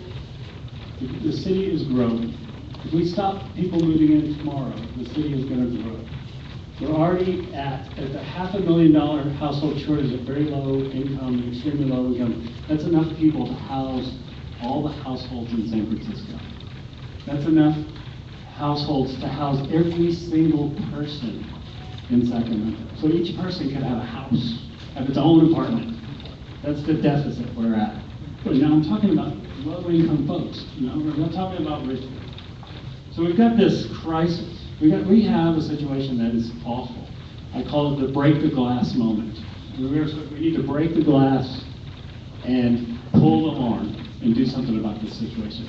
The city is growing. If we stop people moving in tomorrow, the city is going to grow. We're already at the $500,000 household shortage at very low income and extremely low income. That's enough people to house all the households in San Francisco. That's enough households to house every single person in Sacramento. So each person could have a house, have its own apartment. That's the deficit we're at. But now I'm talking about low-income folks. We're not talking about rich people. So we've got this crisis. We have a situation that is awful. I call it the break the glass moment. We need to break the glass and pull the horn and do something about this situation.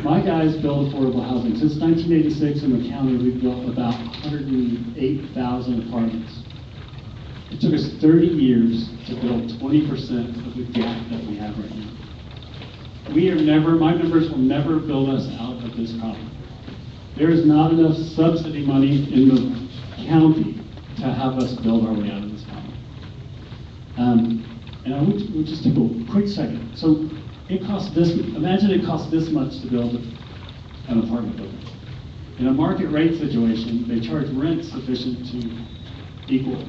My guys build affordable housing. Since 1986 in the county, we've built about 108,000 apartments. It took us 30 years to build 20% of the gap that we have right now. My members will never build us out of this problem. There is not enough subsidy money in the county to have us build our way out of this problem. And we'll just take a quick second. So it costs imagine it costs this much to build an apartment building. In a market rate situation, they charge rent sufficient to equal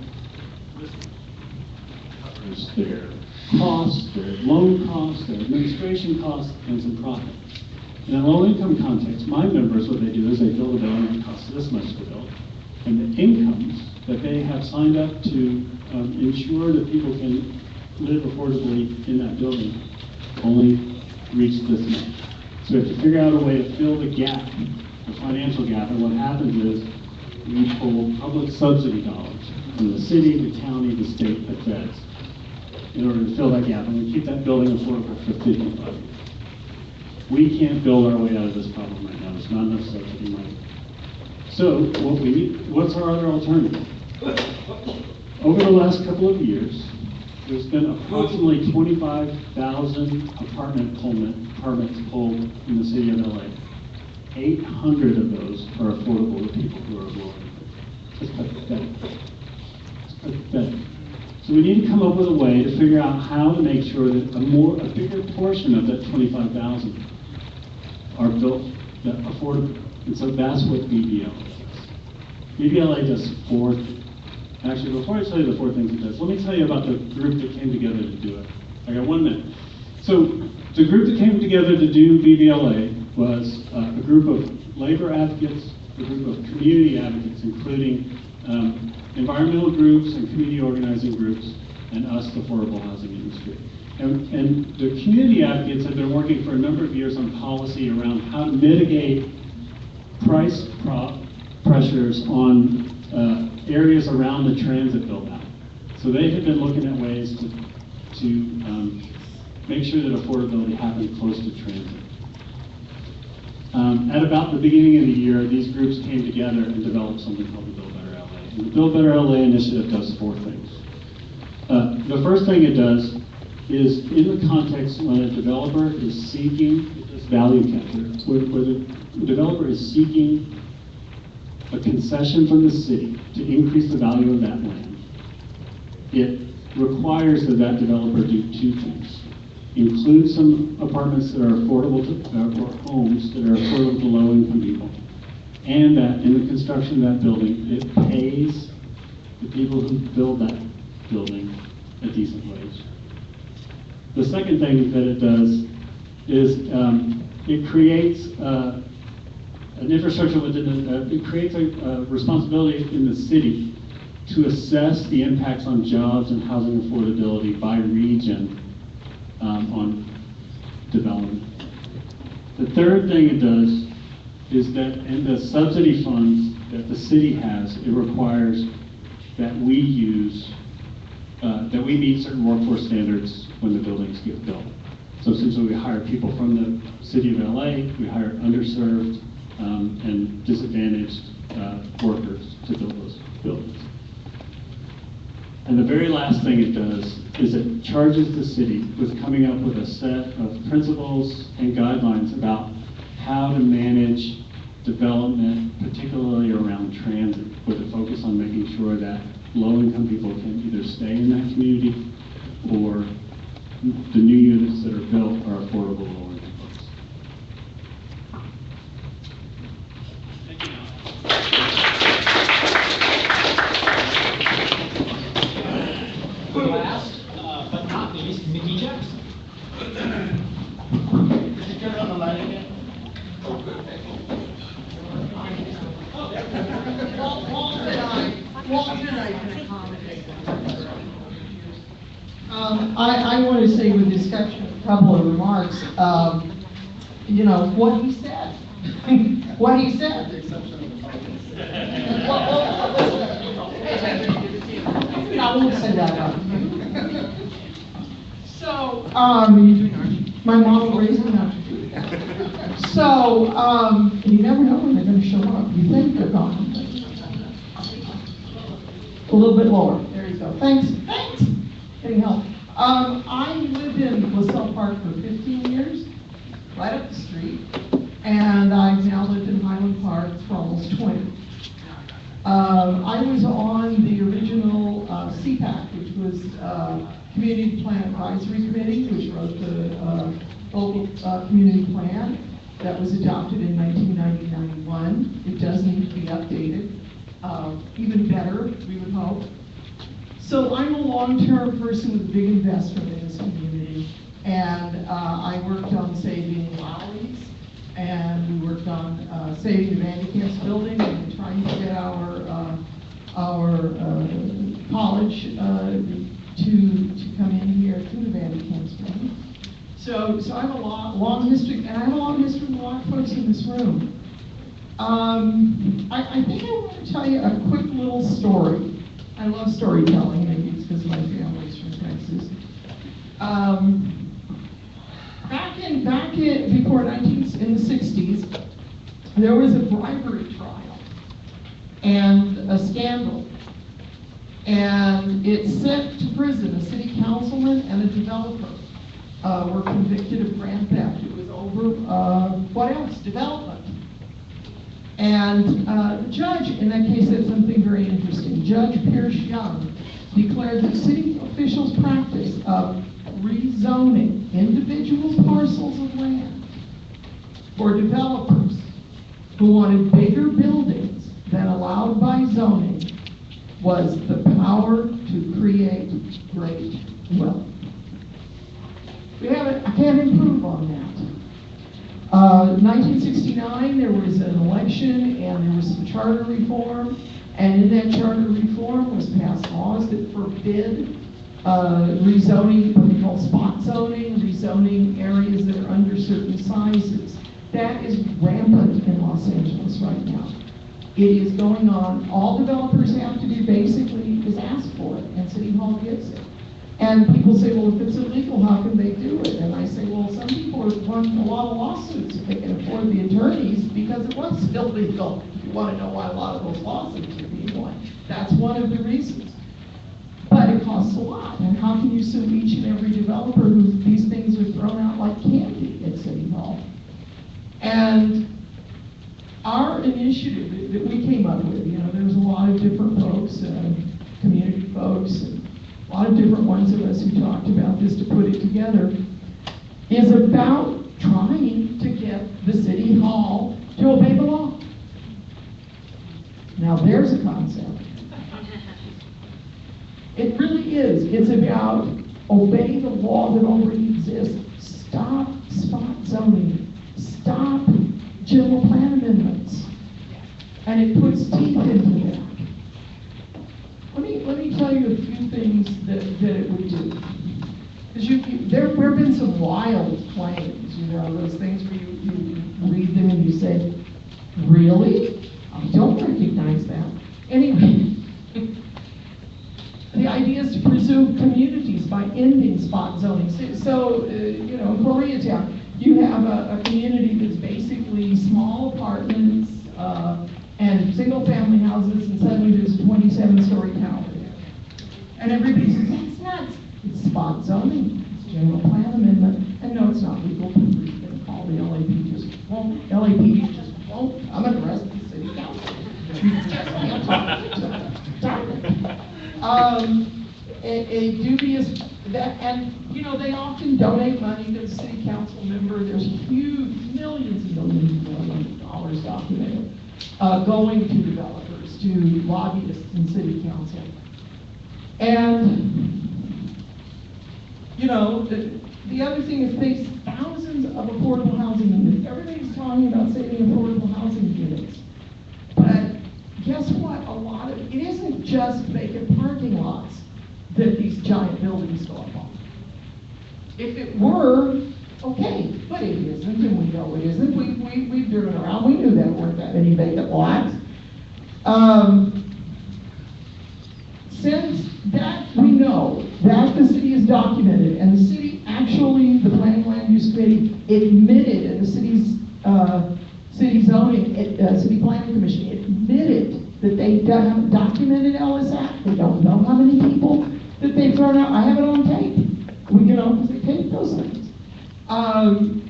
their costs, their loan costs, their administration costs, and some profit. In a low-income context, my members, what they do is they build a building that costs this much to build, and the incomes that they have signed up to ensure that people can live affordably in that building only reach this much. So we have to figure out a way to fill the gap, the financial gap, and what happens is we pull public subsidy dollars from the city, the county, the state, the feds, in order to fill that gap, and we keep that building affordable for 55 years. We can't build our way out of this problem right now. There's not enough subsidy money. So what's our other alternative? Over the last couple of years, there's been approximately 25,000 apartment permits pulled in the city of LA. 800 of those are affordable to people who are low income. It's pathetic. It's pathetic. So we need to come up with a way to figure out how to make sure that a bigger portion of that 25,000 are built that affordable. And so that's what BBLA does. BBLA does four things. Actually, before I tell you the four things it does, let me tell you about the group that came together to do it. I got 1 minute. So the group that came together to do BBLA was a group of labor advocates, a group of community advocates, including environmental groups and community organizing groups, and us, the affordable housing industry. And the community advocates have been working for a number of years on policy around how to mitigate price pressures on areas around the transit build-out. So they have been looking at ways to make sure that affordability happens close to transit. At about the beginning of the year, these groups came together and developed something called the Build Better LA. And the Build Better LA initiative does 4 things. The first thing it does is in the context when a developer is seeking this value capture, where the developer is seeking a concession from the city to increase the value of that land, it requires that that developer do 2 things. Include some apartments that are affordable to, or homes that are affordable to low-income people, and that in the construction of that building, it pays the people who build that building a decent wage. The second thing that it does is it creates an infrastructure it creates a responsibility in the city to assess the impacts on jobs and housing affordability by region on development. The third thing it does is that in the subsidy funds that the city has, it requires that we meet certain workforce standards when the buildings get built. So essentially we hire people from the city of LA, we hire underserved and disadvantaged workers to build those buildings. And the very last thing it does is it charges the city with coming up with a set of principles and guidelines about how to manage development, particularly around transit, with a focus on making sure that low-income people can either stay in that community or the new units that are built are affordable low-income folks. Thank you, Walter and I can accommodate that. I want to say with discussion, a couple of remarks. You know, what he said. What he said. The exception of the focus. I won't say that about you. So, my mom raised me not to do that. So, you never know when they're going to show up. You think they're gone. A little bit lower. There you go. Thanks. Getting help. I lived in Glassell Park for 15 years, right up the street, and I've now lived in Highland Park for almost 20. I was on the original CPAC, which was Community Plan Advisory Committee, which wrote the local community plan that was adopted in 1991. It does need to be updated, even better, we would hope. So I'm a long-term person with a big investment in this community, and I worked on saving Lowry's, and we worked on saving the Vandekamps building and trying to get our college to come in here to the Vandekamps building. So I have a long history, and I have a long history with a lot of folks in this room. I think I want to tell you a quick little story. I love storytelling, maybe it's because my family's from Texas. In the 60s, there was a bribery trial and a scandal. And it sent to prison a city councilman and a developer were convicted of grand theft. It was over, what else? Development. And the judge in that case said something very interesting. Judge Pierce Young declared that city officials' practice of rezoning individual parcels of land for developers who wanted bigger buildings than allowed by zoning was the power to create great wealth. I can't improve on that. 1969, there was an election and there was some charter reform, and in that charter reform was passed laws that forbid rezoning, what we call spot zoning, rezoning areas that are under certain sizes. That is rampant in Los Angeles right now. It is going on. All developers have to do basically is ask for it, and City Hall gets it. And people say, well, if it's illegal, how can they do it? And I say, well, some people have won a lot of lawsuits if they can afford the attorneys because it was illegal. If you want to know why a lot of those lawsuits are being won, that's one of the reasons. But it costs a lot. And how can you sue each and every developer who these things are thrown out like candy at City Hall? And our initiative that we came up with, there was a lot of different folks, community folks, and a lot of different ones of us who talked about this to put it together, is about trying to get the City Hall to obey the law. Now there's a concept. It really is. It's about obey the law that already exists. Stop spot zoning. Stop general plan amendments. And it puts teeth into that. Let me tell you a few things that it would do. Because there have been some wild claims, those things where you read them and you say, really? I don't recognize that. Anyway, the idea is to preserve communities by ending spot zoning. So in Koreatown, you have a community that's basically small apartments and single-family houses, and suddenly there's a 27-story tower there. And everybody says, that's nuts. It's spot zoning. It's general plan amendment. And no, it's not legal. People are going to call the LAPD just won't. LAPD just won't come and arrest the city council. A dubious that, and they often donate money to the city council member. There's huge millions and millions of dollars documented going to developers, to lobbyists and city council. And the other thing is there's thousands of affordable housing units. Everybody's talking about saving affordable housing units. But guess what? It isn't just vacant parking lots that these giant buildings go up on. If it were, okay, but it isn't, and we know it isn't. We've driven around, we knew there weren't that many vacant lots. Since that we know, that the city is documented, and the city actually, the Planning Land Use Committee admitted, and the city's city zoning, city planning commission admitted that they haven't documented LSAC. They don't know how many people that they've thrown out. I have it on tape. Because they tape those things. And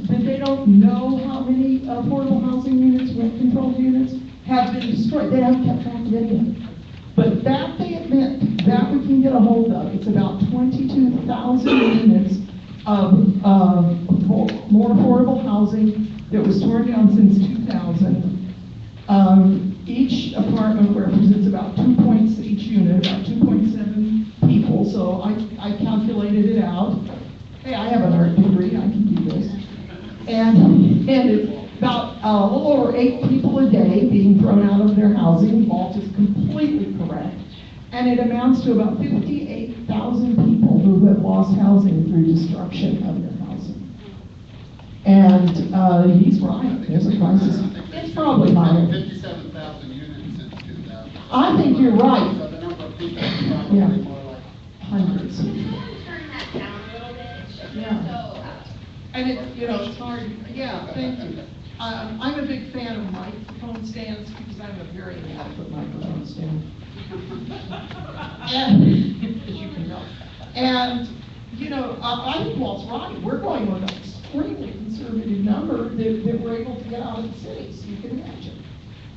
that they don't know how many affordable housing units, rent-controlled units have been destroyed. They haven't kept track of any of it. But that they admit, that we can get a hold of. It's about 22,000 units of more affordable housing that was torn down since 2000. Each apartment represents about 2 points each unit, about 2.7 people. So I calculated it out. Hey, I have an art degree, I can do this. And it's about a little over 8 people a day being thrown out of their housing. Walt is completely correct. And it amounts to about 58,000 people who have lost housing through destruction of their housing. And he's right, there's a crisis. It's probably higher. 57,000 units since 2000. I think you're right. So the number of people is probably Yeah. more like Hundreds. Turn that down a little bit. Yeah. So, And it's hard, yeah, thank you. I'm a big fan of microphone stands because I'm a very inadequate microphone stand. And, as you can know. And, I think Walt's right. We're going with an extremely conservative number that we're able to get out of the city, so you can imagine.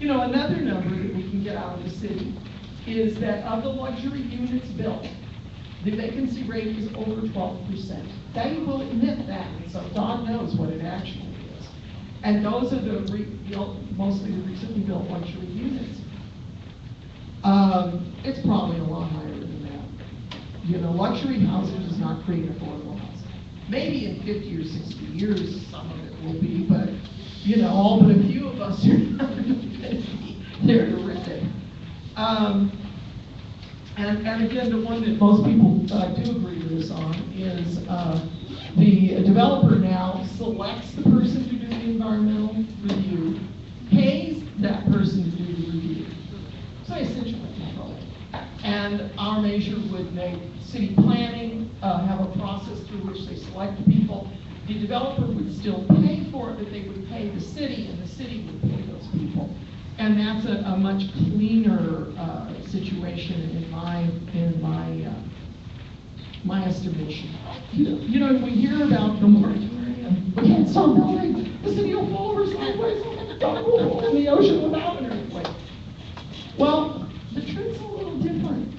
Another number that we can get out of the city is that of the luxury units built, the vacancy rate is over 12%. They will admit that, so God knows what it actually is. And those are mostly the recently built luxury units. It's probably a lot higher than that. Luxury housing does not create affordable housing. Maybe in 50 or 60 years, some of it will be, but, all but a few of us are not going to be there to rent it. And again, the one that most people do agree with us on is the developer now selects the person to do the environmental review, pays that person to do the review. So essentially control it. And our measure would make city planning have a process through which they select people. The developer would still pay for it, but they would pay the city, and the city would pay those people. And that's a much cleaner situation in my estimation. We hear about the moratorium. We can't start building. The city will fall over sideways in the ocean without an earthquake. Well, the truth's a little different.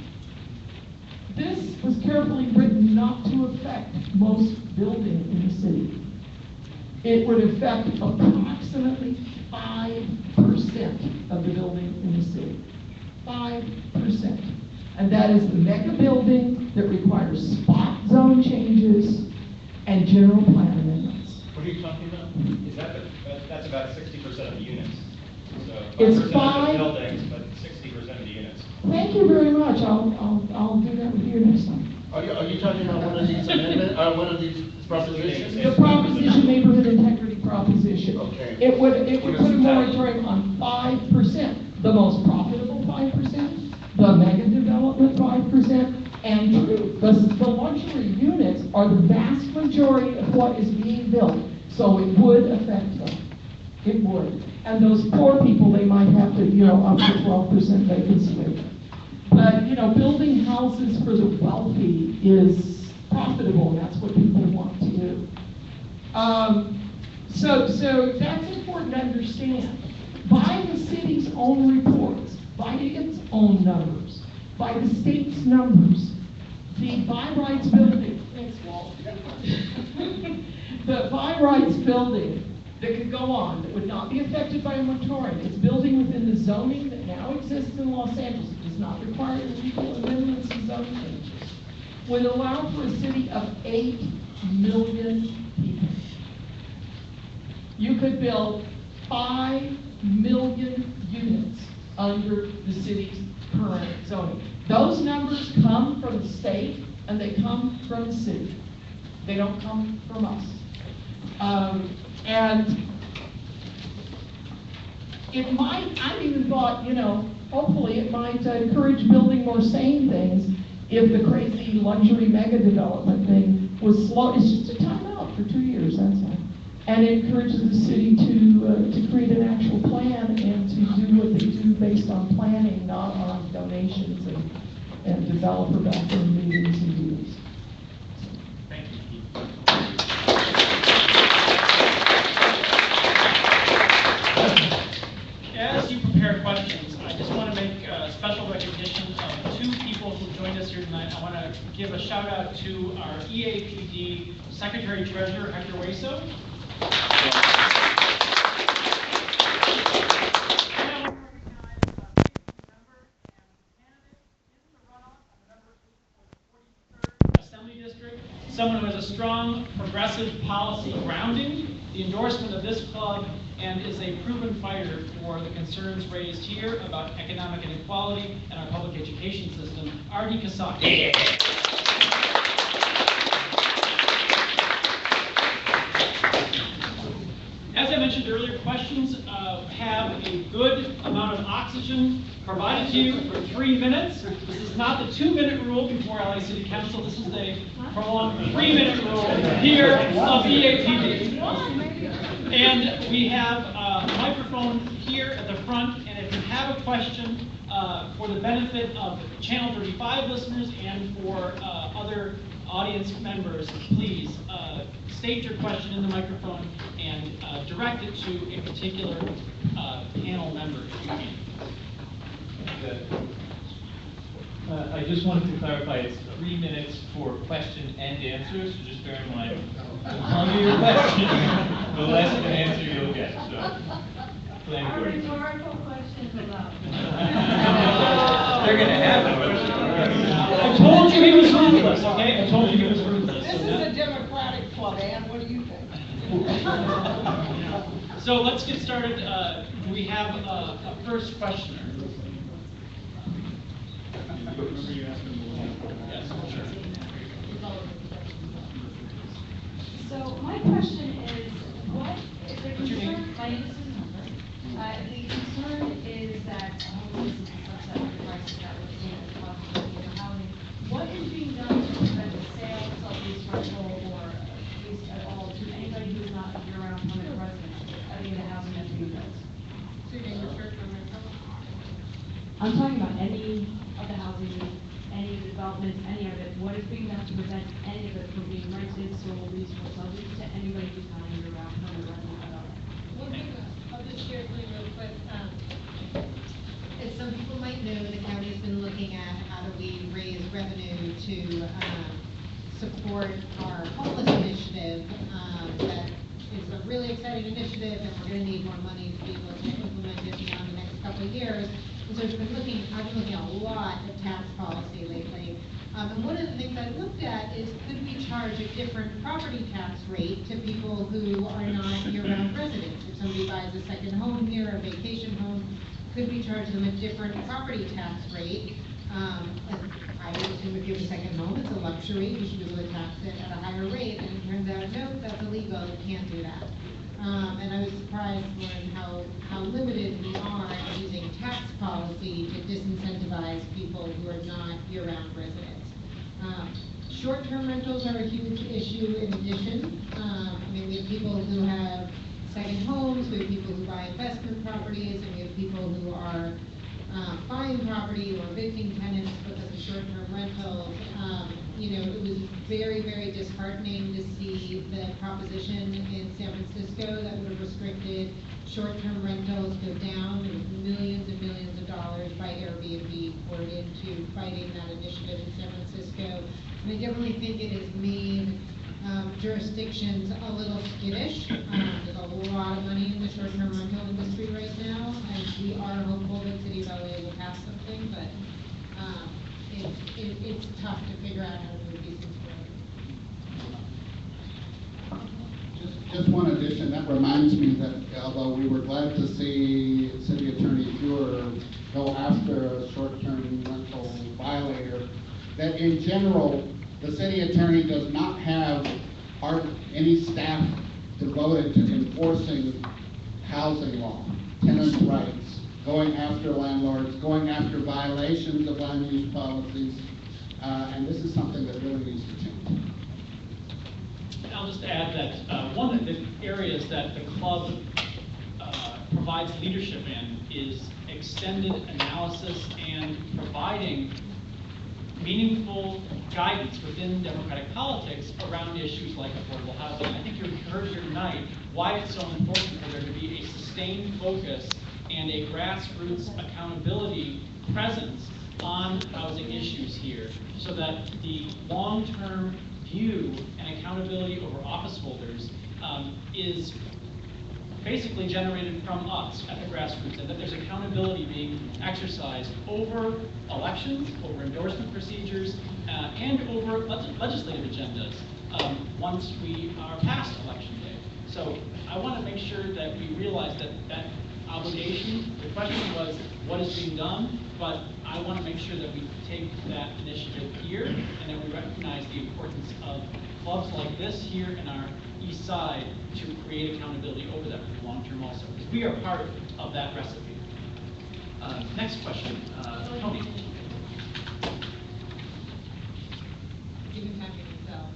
This was carefully written not to affect most building in the city. It would affect approximately 5% of the building in the city. 5%. And that is the mega building that requires spot zone changes and general plan amendments. What are you talking about? Is that's about 60% of the units. So It's 5% five- of the buildings, but 60% of the units. Thank you very much. I'll do that with you next time. Are you talking about one of these amendments, one of these propositions? The proposition, neighborhood integrity proposition. Okay. It would put a moratorium on 5%, the most profitable 5%, the mega development 5%, and true, the luxury units are the vast majority of what is being built, so it would affect them. It would. And those poor people, they might have to, up to 12% vacancy rate. But, building houses for the wealthy is profitable, and that's what people want to do. So that's important to understand. By the city's own reports, by its own numbers, by the state's numbers, the by rights building, thanks Walt, the by rights building that could go on, that would not be affected by a moratorium, it's building within the zoning that now exists in Los Angeles, it does not require legal amendments and zoning changes, would allow for a city of 8 million people. You could build 5 million units under the city's current zoning. Those numbers come from the state and they come from the city. They don't come from us. And it might, I even thought, you know, hopefully it might encourage building more sane things if the crazy luxury mega development thing was slow. It's just a timeout for 2 years, that's all. And it encourages the city to create an actual plan and to do what they do based on planning, not on donations and developer backroom meetings and deals. Thank you. As you prepare questions, I just want to make a special recognition of 2 people who joined us here tonight. I want to give a shout out to our EAPD Secretary Treasurer, Hector Hueso. Assembly District, someone who has a strong progressive policy grounding, the endorsement of this club, and is a proven fighter for the concerns raised here about economic inequality and our public education system, Artie Kasaki. As I mentioned earlier, questions have a good amount of oxygen provided to you for 3 minutes. This is not the 2-minute rule before LA City Council. This is a prolonged 3-minute rule here of EAPD. And we have a microphone here at the front, and if you have a question for the benefit of Channel 35 listeners and for other audience members, please state your question in the microphone and direct it to a particular panel member if you can. I just wanted to clarify, it's 3 minutes for question and answer, so just bear in mind, the longer your question, the less of an answer you'll get, so. Are rhetorical questions allowed? They're gonna have them. I told you he was ruthless, okay? I told you he was ruthless. This is a Democratic club, Ann, what do you think? So let's get started. Do we have a first questioner? Yes, sure. So my question is, what is the concern? My name is Susan Hunter. The concern is that homelessness is such a crisis that we're seeing across housing. What is being done to prevent the sale, sublease, rental, or lease at all to anybody who is not a year-round permanent resident of the housing that's being built? I'm talking about any of the housing, any of the developments, any of it. What is being done to prevent any of it from being rented, sold, leased, or subleased to anybody who's not a year-round permanent resident at all? One thing, I'll just share with you real quick. As some people might know, the county's been looking at how do we raise revenue to support our homeless initiative. That is a really exciting initiative, and we're going to need more money to be able to implement it beyond the next couple of years. And so I've been looking at a lot of tax policy lately. And one of the things I looked at is, could we charge a different property tax rate to people who are not year-round residents? If somebody buys a second home here, a vacation home, could we charge them a different property tax rate? I would assume if you have a second home, it's a luxury, you should be able to tax it at a higher rate, and it turns out, no, that's illegal, you can't do that. And I was surprised to learn how limited we are in using tax policy to disincentivize people who are not year-round residents. Short-term rentals are a huge issue in addition. We have people who have second homes, we have people who buy investment properties, and we have people who are buying property or evicting tenants because of short-term rentals. It was very, very disheartening to see the proposition in San Francisco that would have restricted short-term rentals go down. There was millions and millions of dollars by Airbnb poured into fighting that initiative in San Francisco. And I definitely think it has made jurisdictions a little skittish. There's a lot of money in the short-term rental industry right now, and we are hopeful that City of LA will pass something, but it's tough to figure out how to move these things forward. just one addition, that reminds me that although we were glad to see City Attorney Fuhrer go after a short-term rental violator, that in general, the city attorney does not have any staff devoted to enforcing housing law, tenants' rights, going after landlords, going after violations of land use policies, and this is something that really needs to change. I'll just add that one of the areas that the club provides leadership in is extended analysis and providing meaningful guidance within democratic politics around issues like affordable housing. I think you heard here tonight why it's so important for there to be a sustained focus and a grassroots accountability presence on housing issues here, so that the long-term view and accountability over office holders is basically generated from us at the grassroots, and that there's accountability being exercised over elections, over endorsement procedures, and over legislative agendas once we are past election day. So I want to make sure that we realize that that obligation, the question was what is being done, but I want to make sure that we take that initiative here and that we recognize the importance of clubs like this here in our east side to create accountability over that for the long term also, because we are part of that recipe. Next question, Tony. You can have it yourself.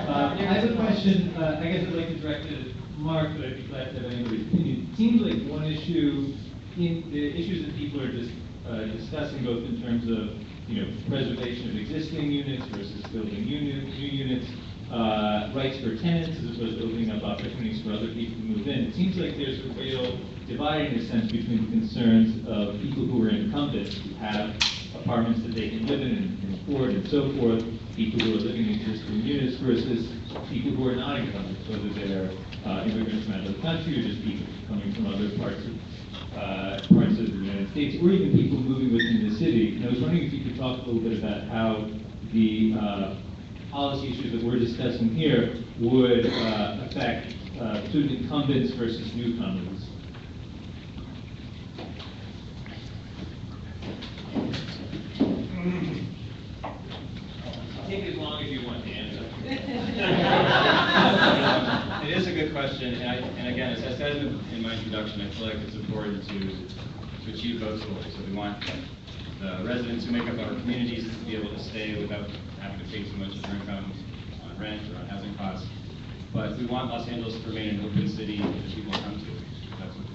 I have a question, I guess I'd like to direct it to Mark, but I'd be glad to have anybody's opinion. It seems like one issue, in the issues that people are just discussing, both in terms of preservation of existing units versus building new units, rights for tenants as opposed to opening up opportunities for other people to move in. It seems like there's a real divide in a sense between the concerns of people who are incumbents, who have apartments that they can live in and afford and so forth, people who are living in existing units versus people who are not incumbents, whether they're immigrants from out of the country or just people coming from other parts of the United States, or even people moving within the city. And I was wondering if you could talk a little bit about how the policy issues that we're discussing here would affect student incumbents versus newcomers. Take as long as you want to answer. It is a good question, and again, as I said in my introduction, I feel like it's important to achieve both goals. So we want the residents who make up our communities to be able to stay without having to pay too much of their income on rent or on housing costs. But we want Los Angeles to remain an open city that people come to. That's what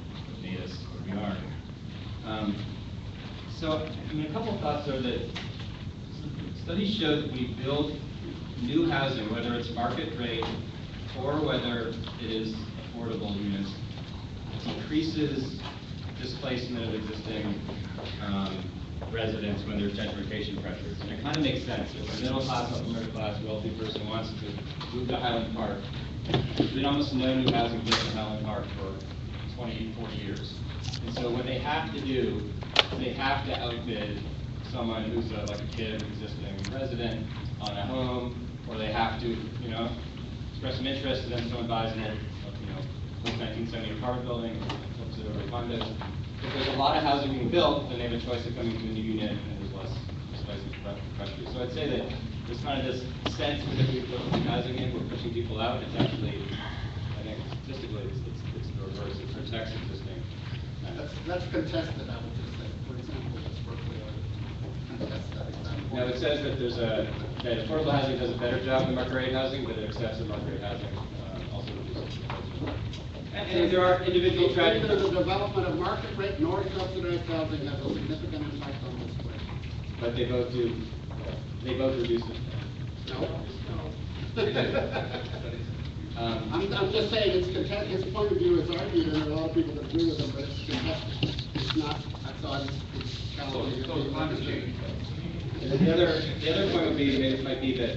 made us what we are. So, a couple of thoughts are that studies show that we build new housing, whether it's market rate or whether it is affordable units, increases displacement of existing residents when there's gentrification pressures. And it kind of makes sense. If a middle class, upper middle class, wealthy person wants to move to Highland Park, there's been almost no new housing built in Highland Park for 20, 40 years. And so what they have to do, they have to outbid someone who's like a kid, existing resident on a home, or they have to, express some interest, and then someone buys an old, post-1970 apartment building and flips it over to condos. If there's a lot of housing being built, then they have a choice of coming to a new unit, and there's less displacement pressure. So I'd say that there's kind of this sense that if we put housing in, we're pushing people out. It's actually, I think, statistically, it's the reverse. It protects existing. That's contested, I would just say. For example, this Berkeley contests that example. Now, it says that that affordable housing does a better job than market rate housing, but it accepts that market rate housing also reduces displacement. And there are individual tragedies. Neither the development of market rate nor subsidized housing has a significant impact on this place. But they both do. They both reduce it. No. I'm just saying it's contested. His point of view is argued, and there are a lot of people that agree with him, but it's contested. It's not. I thought it's challenging. So climate change. The other point might be that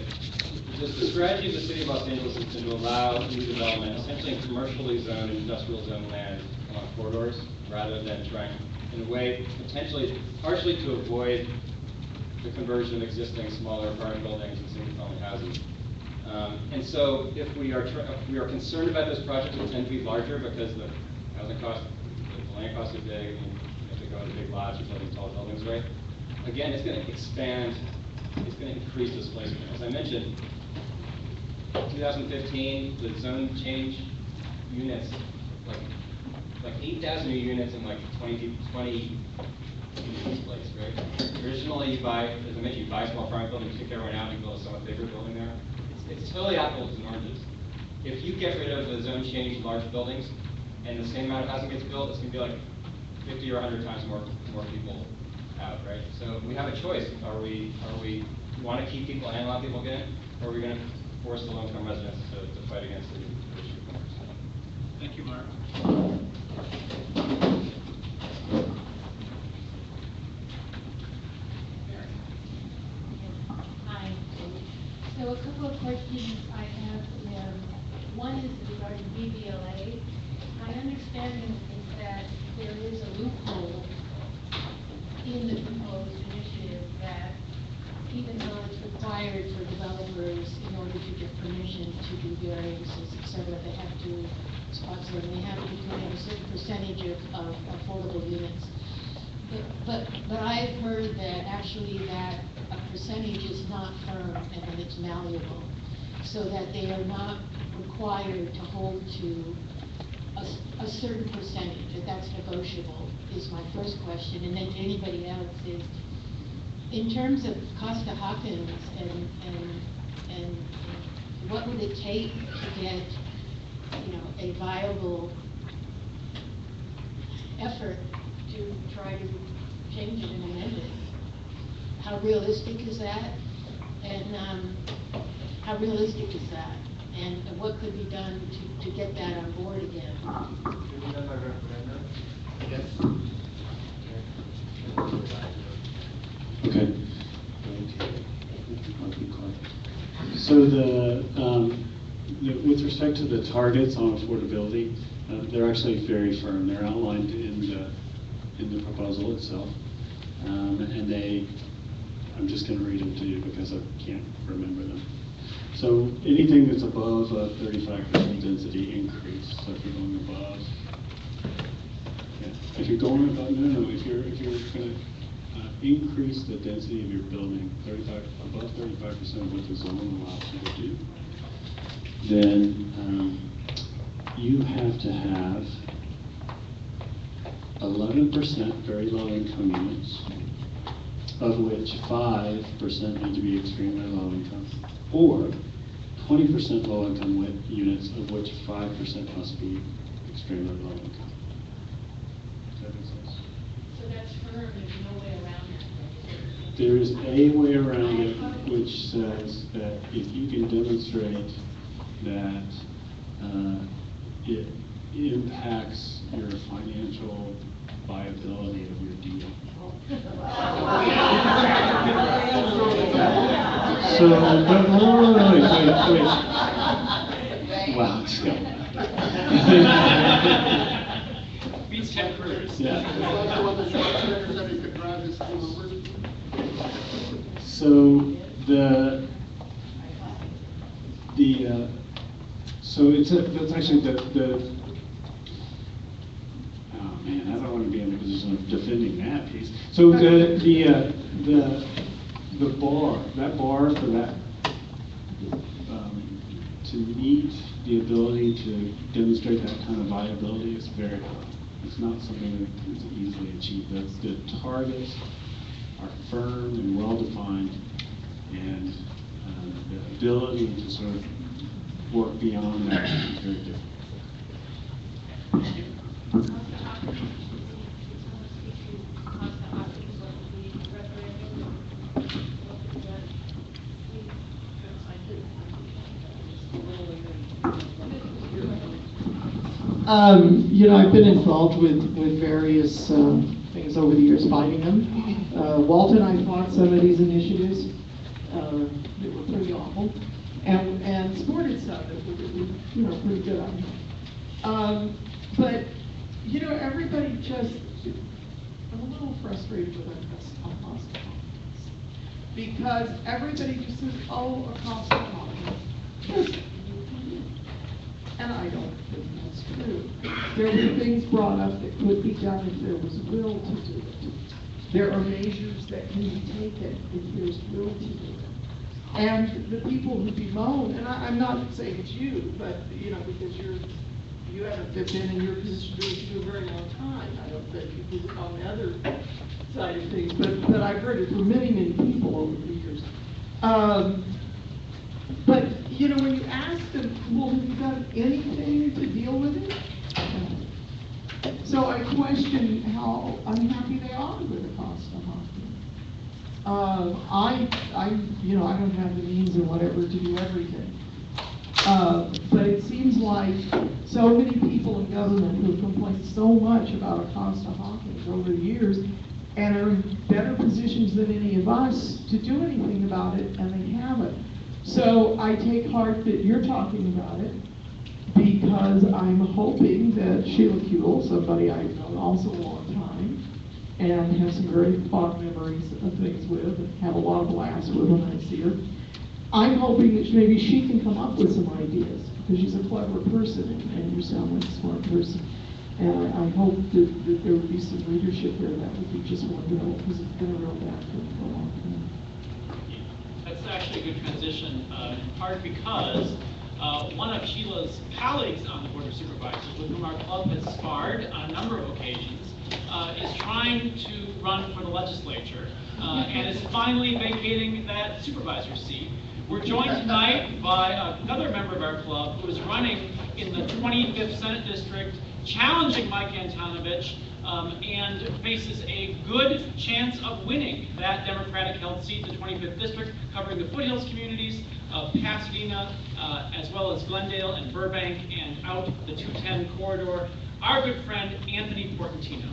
the strategy of the city of Los Angeles is to allow new development, essentially in commercially zoned and industrial zone land along corridors, rather than trying, in a way, partially to avoid the conversion of existing smaller apartment buildings and single-family houses. And so if we are concerned about those projects that tend to be larger because the housing cost, the land cost is big, and you have to go into big lots or building tall buildings, right? Again, it's going to expand, it's going to increase displacement. As I mentioned, 2015, the zone change units, like 8,000 new units and like 20 units placed, right? Traditionally, you buy, as I mentioned, you buy a small apartment building, you kick everyone out, and you build a somewhat bigger building there. It's totally apples and oranges. If you get rid of the zone change large buildings and the same amount of housing gets built, it's going to be like 50 or 100 times more people out, right? So we have a choice. Are we want to keep people and allow people get in, or are we going to force the low-income residents to fight against the issue? Thank you, Mark. Hi. So a couple of questions I have. One is regarding BBLA. My understanding is that there is a loophole in the proposed initiative that even though it's required for developers in order to get permission to do variances, et cetera, they have to sponsor and they have to be doing a certain percentage of affordable units. But I've heard that actually that a percentage is not firm and that it's malleable, so that they are not required to hold to a certain percentage, that that's negotiable, is my first question. And then to anybody else is, in terms of Costa-Hawkins and what would it take to get, a viable effort to try to change it and amend it? How realistic is that? And how realistic is that? And what could be done to get that on board again? Yes. Okay. So with respect to the targets on affordability, they're actually very firm. They're outlined in the proposal itself, and I'm just going to read them to you because I can't remember them. So anything that's above a 35% density increase. So if you're going above, if you're going above, if you're going to increase the density of your building above 35% of what the zone allows you to do, then you have to have 11% very low income units, of which 5% need to be extremely low income, or 20% low income units, of which 5% must be extremely low income. Does that make sense? So that's firm, there's no way around it. There is a way around it, which says that if you can demonstrate that it impacts your financial viability of your deal. So, but wait. Wow, it's go. Beats Ted Cruz. Yeah. So that's actually the oh man, I don't want to be in the position of defending that piece. So the bar for that to meet the ability to demonstrate that kind of viability is very high. It's not something that is easily achieved. The targets are firm and well defined, and the ability to sort of work beyond that is very difficult. I've been involved with various things over the years fighting them. Walt and I fought some of these initiatives that were pretty awful, and supported some that were pretty good on. But everybody just, I'm a little frustrated with our cost because everybody just says, oh, a cost of housing. just, and I don't think that's true. There were things brought up that could be done if there was will to do it. There are measures that can be taken if there's will to do it. And the people who bemoan, and I'm not saying it's you, but, you know, because you haven't been in your position for a very long time. I don't think you was on the other side of things, but I've heard it from many, many people over the years. But, you know, when you ask them, well, have you done anything to deal with it? So I question how unhappy they are with the cost of hockey. You know, I don't have the means or whatever to do everything. But it seems like so many people in government who have complained so much about a cost of hockey over the years and are in better positions than any of us to do anything about it, and they haven't. So I take heart that you're talking about it, because I'm hoping that Sheila Kuehl, somebody I've known also a long time, and have some very fond memories of things with, and have a lot of laughs with when I see her. I'm hoping that maybe she can come up with some ideas, because she's a clever person, and you sound like a smart person. And I hope that there would be some leadership there. That would be just wonderful, because it's been a real background for a long time. That's actually a good transition, in part because one of Sheila's colleagues on the Board of Supervisors, with whom our club has sparred on a number of occasions, is trying to run for the legislature and is finally vacating that supervisor seat. We're joined tonight by another member of our club who is running in the 25th Senate District, challenging Mike Antonovich, and faces a good chance of winning that Democratic-held seat, the 25th District, covering the foothills communities of Pasadena, as well as Glendale and Burbank, and out the 210 corridor. Our good friend, Anthony Portantino.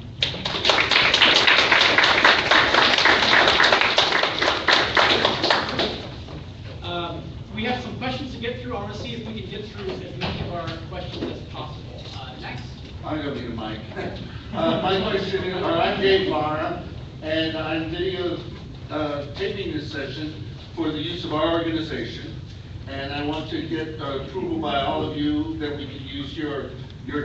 We have some questions to get through. I want to see if we can get through as many of our questions as possible. Next. I'm going to be the mic. My question is, I'm Dave Lara, and I'm taping this session for the use of our organization. And I want to get approval by all of you that we can use your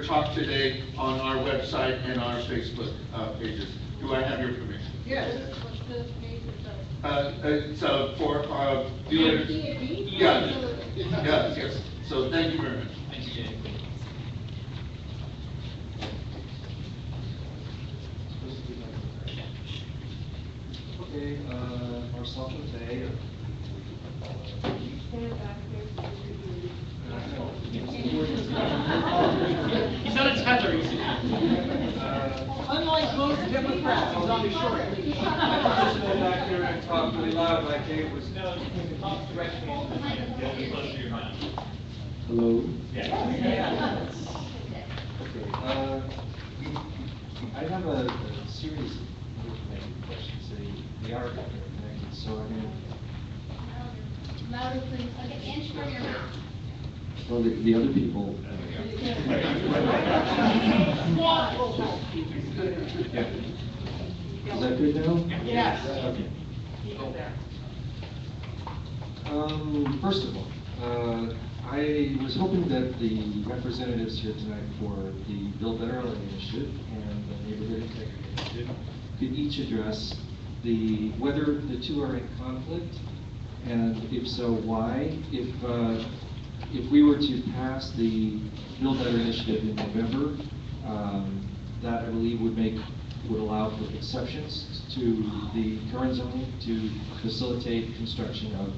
talk today on our website and our Facebook pages. Do I have your permission? Yes. It's for dealers. Yeah. Yes. So thank you very much. Thank you, Dave. Okay, Marcel today. He's on a tether, you see. Unlike most Democrats, he's on his short. I just go back here and talk really loud like Dave was. No, talk directly into the mic. Get close to your mouth. Hello? Yeah. Okay, I have a series of questions. They are connected, so I'm going to... Louder, please. Okay, inch from your mouth. Well, the other people... Yeah. Is that good now? Yes. Okay. First of all, I was hoping that the representatives here tonight for the Build Better LA Initiative and the Neighborhood Integrity Initiative could each address whether the two are in conflict, and if so, why. If we were to pass the Build Better Initiative in November, that I believe would allow for exceptions to the current zoning to facilitate construction of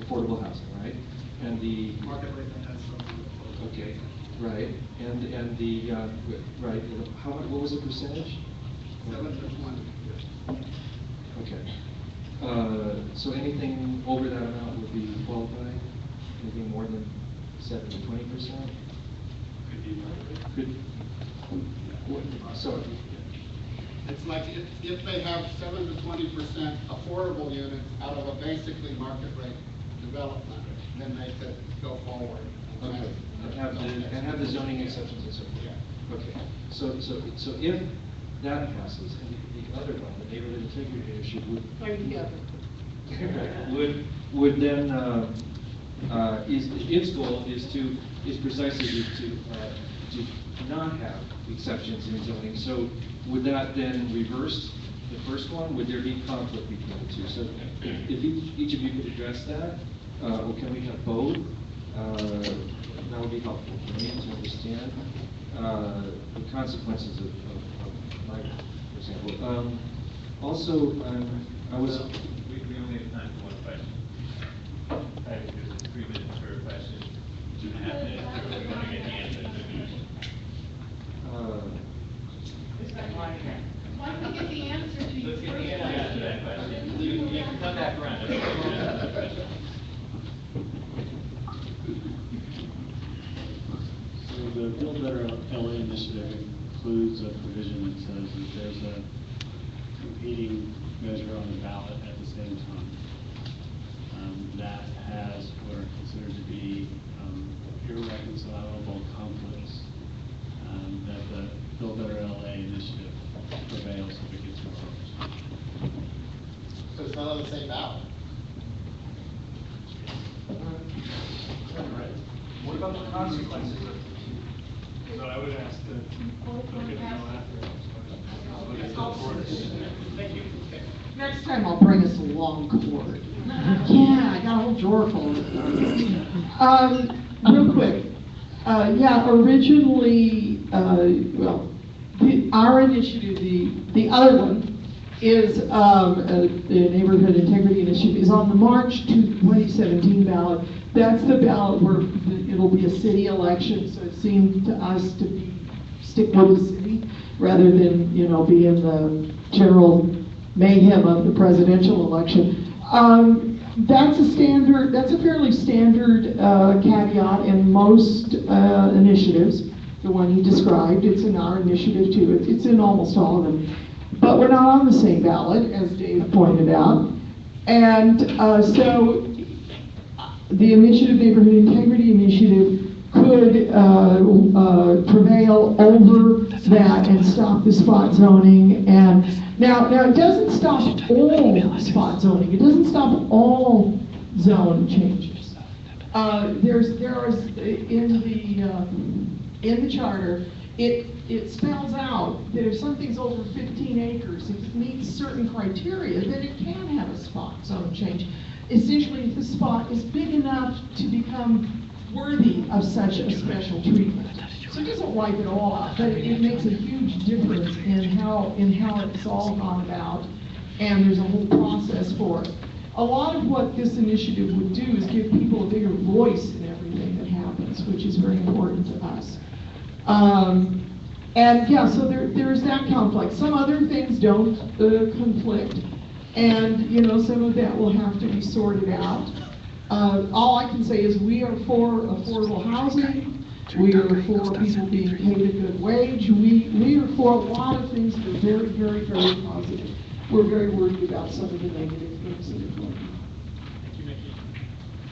affordable housing, right? And the Market rate that has something. Okay, right, and the right. What was the percentage? 7 to 20. Okay. So anything over that amount would be qualified. Anything more than 7 to 20%. Could be more. Could. So. It's like if they have 7 to 20% affordable units out of a basically market rate development, then they could go forward. Okay. And have the zoning exceptions and so forth. Yeah. Okay. So if that passes, and the other one, the neighborhood integrity initiative would Play together. would then its goal is precisely to not have exceptions in zoning. So would that then reverse the first one? Would there be conflict between the two? So if each of you could address that, or can we have both? That would be helpful for me to understand the consequences of my, for example. Also, I was. We only have time for one question. I think there's 3 minutes for a question, 2.5 minutes for we want to get the answer to Why don't we get the answer to your Let's get first the answer to that question. You can come back around. So the Build Better LA initiative includes a provision that says that there's a competing measure on the ballot at the same time. That has what are considered to be irreconcilable conflicts that the Build Better LA initiative prevails if it gets imposed. So it's not on the same ballot. What about the consequences of? So I would ask that look at Thank you. Next time I'll bring us a long cord. Yeah, I got a whole drawer full of it. Real quick. Yeah, originally, our initiative, the other one is the Neighborhood Integrity Initiative is on the March 2017 ballot. That's the ballot where it'll be a city election, so it seemed to us to stick with the city rather than, be in the general mayhem of the presidential election. That's a fairly standard caveat in most initiatives. The one he described, it's in our initiative too. It's in almost all of them. But we're not on the same ballot, as Dave pointed out. And so the initiative, Neighborhood Integrity Initiative, could prevail over that and stop the spot zoning. And now it doesn't stop all spot zoning. It doesn't stop all zone changes. There is in the charter, it spells out that if something's over 15 acres, if it meets certain criteria, then it can have a spot zone change. Essentially, if the spot is big enough to become worthy of such a special treatment. So it doesn't wipe it all out, but it makes a huge difference in how it's all gone about, and there's a whole process for it. A lot of what this initiative would do is give people a bigger voice in everything that happens, which is very important to us. And yeah, so there is that conflict. Some other things don't conflict, and some of that will have to be sorted out. All I can say is we are for affordable housing. We are for people being paid a good wage. We are for a lot of things that are very, very, very positive. We're very worried about some of the negative things that are going on.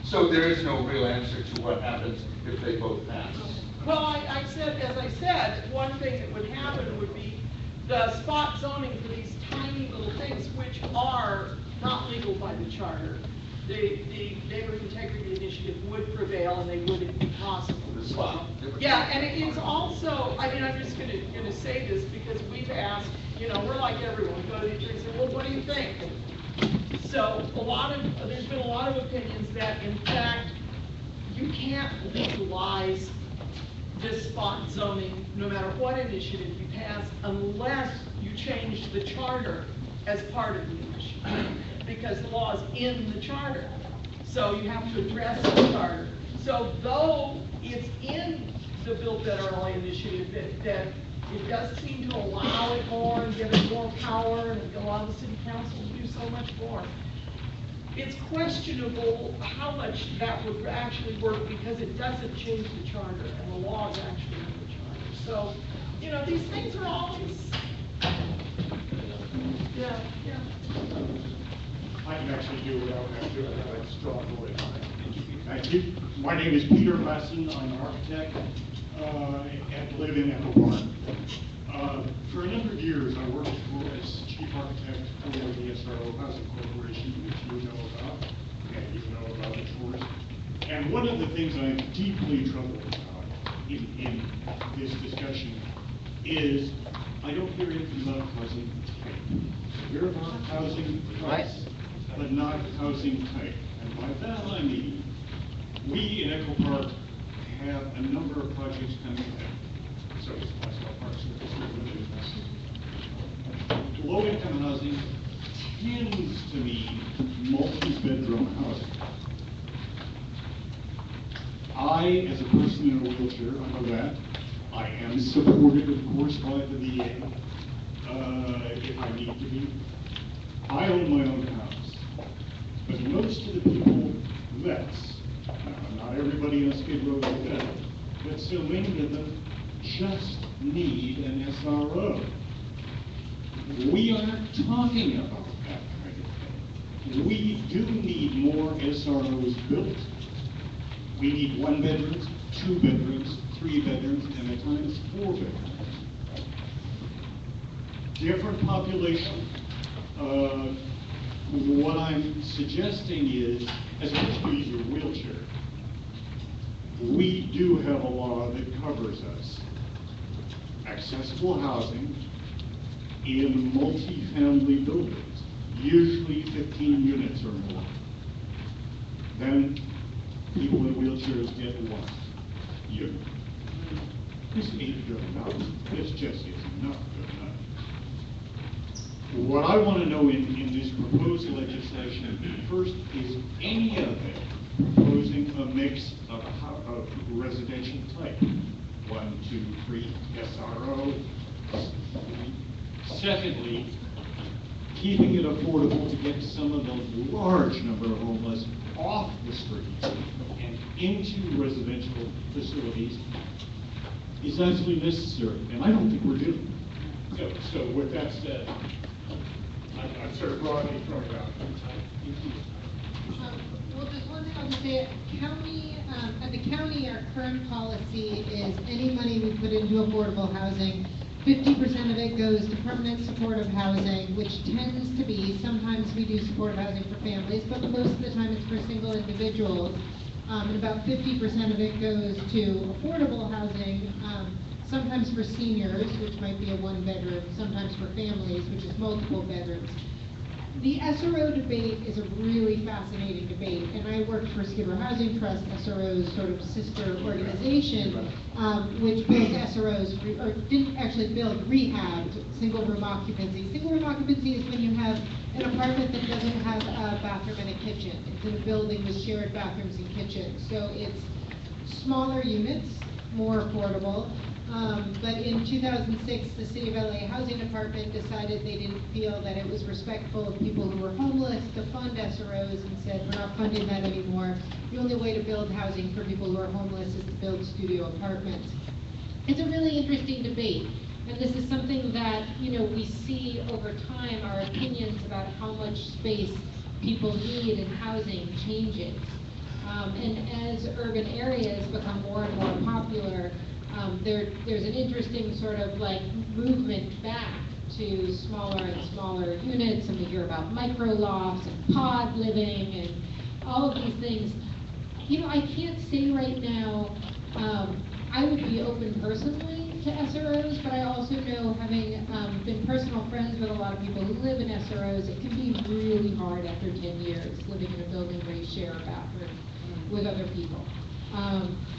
So there is no real answer to what happens if they both pass? Well, as I said, one thing that would happen would be the spot zoning for these tiny little things, which are not legal by the charter. The Neighborhood Integrity Initiative would prevail, and they would be possible. Yeah, and it is also, I'm just going to say this because we've asked, we're like everyone, we go to the attorney and say, well, what do you think? So there's been a lot of opinions that, in fact, you can't legalize this spot zoning, no matter what initiative you pass, unless you change the charter as part of the initiative, because the law is in the charter. So you have to address the charter. So though it's in the Build Better LA initiative that it does seem to allow it more and give it more power and allow the city council to do so much more, it's questionable how much that would actually work because it doesn't change the charter and the law is actually in the charter. So, these things are always, yeah. I can actually do what I have to do. I have a straw voice. Thank you. My name is Peter Lesson. I'm an architect and live in Echo Park. For a number of years, I worked as chief architect for the SRO Housing Corporation, which you know about, and you know about the tours. And one of the things I'm deeply troubled about in this discussion is I don't hear anything about housing type. I hear about housing price, but not housing type. And by that I mean, we in Echo Park have a number of projects coming up. So it's Glassell Park Service. Low-income housing tends to mean multi-bedroom housing. I, as a person in a wheelchair, I know that. I am supported, of course, by the VA, if I need to be. I own my own house. But most of the people, not everybody on Skid Row is that, but so many of them just need an SRO. We aren't talking about that kind of thing. We do need more SROs built. We need 1 bedrooms, 2 bedrooms, 3 bedrooms, and at times 4 bedrooms. Different population. What I'm suggesting is, as opposed to use your wheelchair, we do have a law that covers us. Accessible housing in multi-family buildings, usually 15 units or more. Then people in wheelchairs get 1 unit. This ain't good enough. This just is not good enough. What I want to know in this proposed legislation, first, is any of it proposing a mix of residential type? 1, 2, 3, SRO. Secondly, keeping it affordable to get some of the large number of homeless off the streets and into residential facilities is absolutely necessary, and I don't think we're doing it. So with that said, I'm sort of broadly throwing it out. Well, just one thing I'll just say, at the county, our current policy is any money we put into affordable housing, 50% of it goes to permanent supportive housing, which tends to be, sometimes we do supportive housing for families, but most of the time it's for single individuals. And about 50% of it goes to affordable housing, sometimes for seniors, which might be a 1-bedroom, sometimes for families, which is multiple bedrooms. The SRO debate is a really fascinating debate, and I worked for Skid Row Housing Trust, SRO's sort of sister organization, which built SROs, or didn't actually build, rehabbed single-room occupancy. Single-room occupancy is when you have an apartment that doesn't have a bathroom and a kitchen. It's in a building with shared bathrooms and kitchens. So it's smaller units, more affordable. But in 2006, the City of LA Housing Department decided they didn't feel that it was respectful of people who were homeless to fund SROs and said, we're not funding that anymore. The only way to build housing for people who are homeless is to build studio apartments. It's a really interesting debate. And this is something that, we see over time, our opinions about how much space people need in housing changes. And as urban areas become more and more popular, there's an interesting sort of like movement back to smaller and smaller units, and we hear about micro lofts and pod living and all of these things. I can't say right now, I would be open personally to SROs, but I also know, having been personal friends with a lot of people who live in SROs, it can be really hard after 10 years living in a building where you share a bathroom with other people.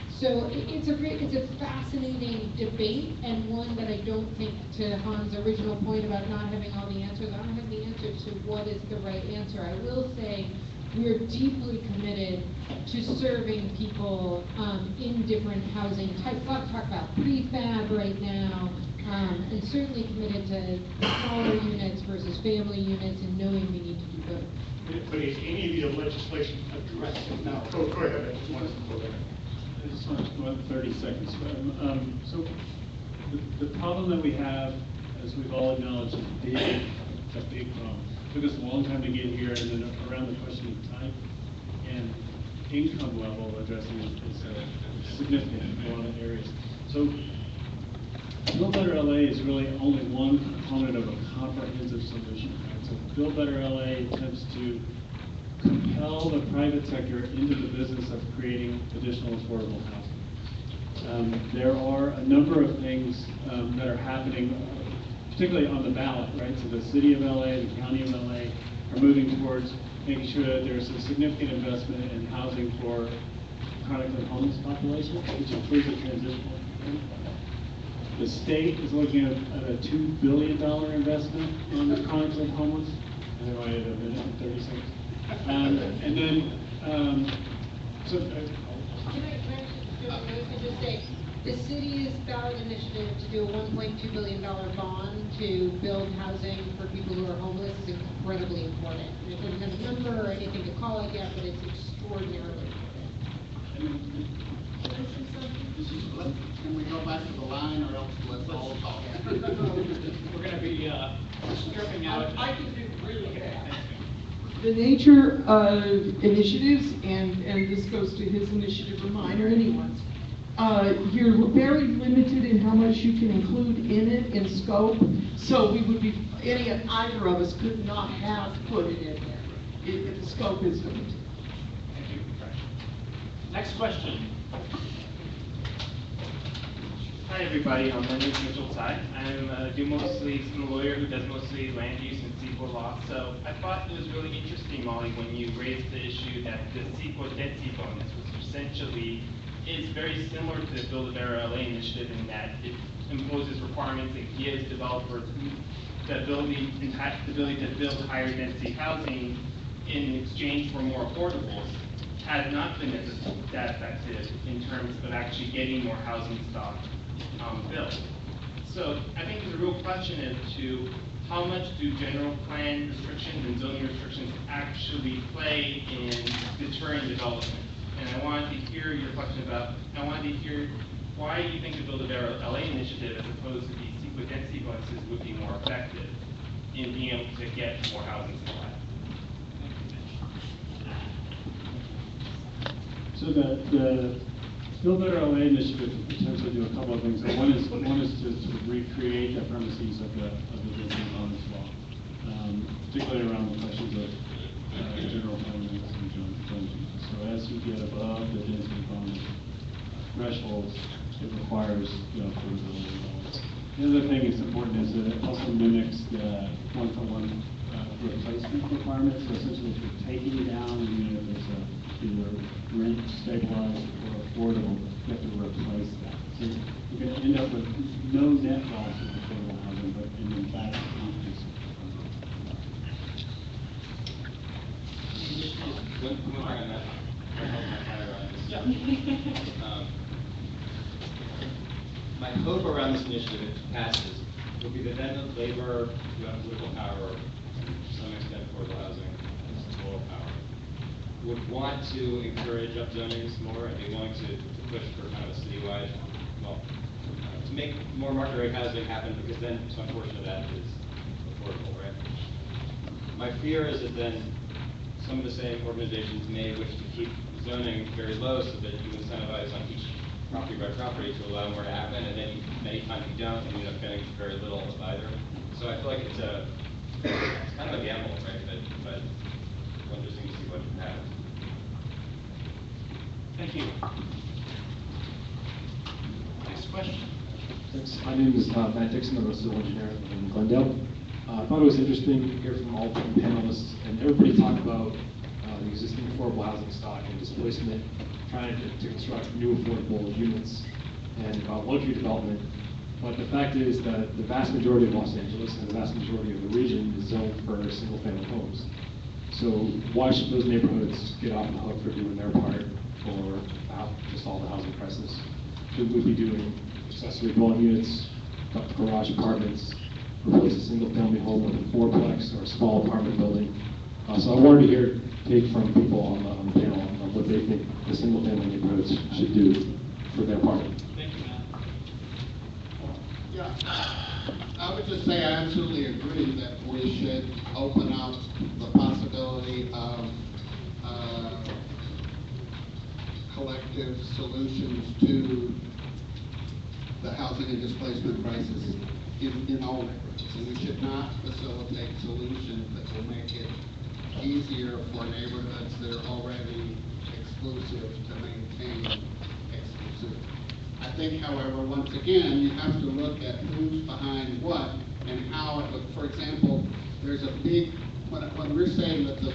So it's a fascinating debate, and one that I don't think, to Han's original point about not having all the answers, I don't have the answer to what is the right answer. I will say we're deeply committed to serving people in different housing types. A lot of talk about prefab right now, and certainly committed to smaller units versus family units, and knowing we need to do both. But is any of the legislation addressing now? Go ahead. I just want to 30 seconds. So the problem that we have, as we've all acknowledged, is a big problem. It took us a long time to get here, and then around the question of type and income level addressing is significant in a lot of areas. So Build Better LA is really only one component of a comprehensive solution. Right? So Build Better LA attempts to compel the private sector into the business of creating additional affordable housing. There are a number of things that are happening, particularly on the ballot, right? So the city of LA, the county of LA are moving towards making sure that there's a significant investment in housing for chronically homeless population, which includes a transitional. The state is looking at a $2 billion investment in the chronically homeless. I know I have a minute and 30 seconds. And then, so. Can I just say, the city's ballot initiative to do a $1.2 billion bond to build housing for people who are homeless is incredibly important. And it doesn't have a number or anything to call it yet, but it's extraordinarily important. Can we go back to the line, or else let's all talk? We're going to be stripping out. I can do really fast. The nature of initiatives, and this goes to his initiative or mine or anyone's, you're very limited in how much you can include in it in scope. So we would be, either of us could not have put it in there if the scope is limited. Thank you. Next question. Hi everybody, my name is Mitchell Tsai. I'm a lawyer who does mostly land use and CEQA law. So I thought it was really interesting, Molly, when you raised the issue that the CEQA density bonus, which essentially is very similar to the Build a Better LA initiative in that it imposes requirements and gives developers the ability to build higher density housing in exchange for more affordables, has not been that effective in terms of actually getting more housing stock built. So I think there's a real question as to how much do general plan restrictions and zoning restrictions actually play in deterring development. And I wanted to hear your question about, I wanted to hear why you think the Build a Better LA initiative as opposed to the CEQA density bonuses would be more effective in being able to get more housing supply. So the Build Better LA initiative potentially do a couple of things. So one is to recreate the premises of the density bonus law, particularly around the questions of general plan and zoning. So as you get above the density bonus thresholds, it requires affordability laws. The other thing that's important is that it also mimics the one-for-one replacement requirements. So essentially, if you're taking down a unit that's either rent stabilized or affordable, you have to replace that. So you're going to end up with no net loss of affordable housing, but in fact, increase. One thing on that. My hope around this initiative, if it passes, would be that then the labor who have political power, to some extent affordable housing, moral power, would want to encourage upzonings more and be willing to push for kind of a citywide, to make more market rate housing happen, because then some portion of that is affordable, right? My fear is that then some of the same organizations may wish to keep zoning very low so that you incentivize on each property by property to allow more to happen, and then many times you don't, and you end up getting very little of either. So I feel like it's kind of a gamble, right? But it's interesting to see what happens. Thank you. Next question. Thanks. My name is Matt Dixon. I'm a civil engineer in Glendale. I thought it was interesting to hear from all the panelists, and everybody talked about the existing affordable housing stock and displacement, trying to construct new affordable units and luxury development. But the fact is that the vast majority of Los Angeles and the vast majority of the region is zoned for single-family homes. So why should those neighborhoods get off the hook for doing their part for just all the housing crisis? Should we be doing accessory dwelling units, garage apartments, replace a single-family home with a fourplex or a small apartment building? So I wanted to hear take from people on the panel on what they think the single-family neighborhoods should do for their part. Thank you, Matt. Yeah, I would just say I absolutely agree that we should open up the possibility of collective solutions to the housing and displacement crisis in all neighborhoods. And we should not facilitate solutions that will make it easier for neighborhoods that are already exclusive to maintain exclusivity. I think, however, once again, you have to look at who's behind what and how it would, for example, there's a big, when we're saying that the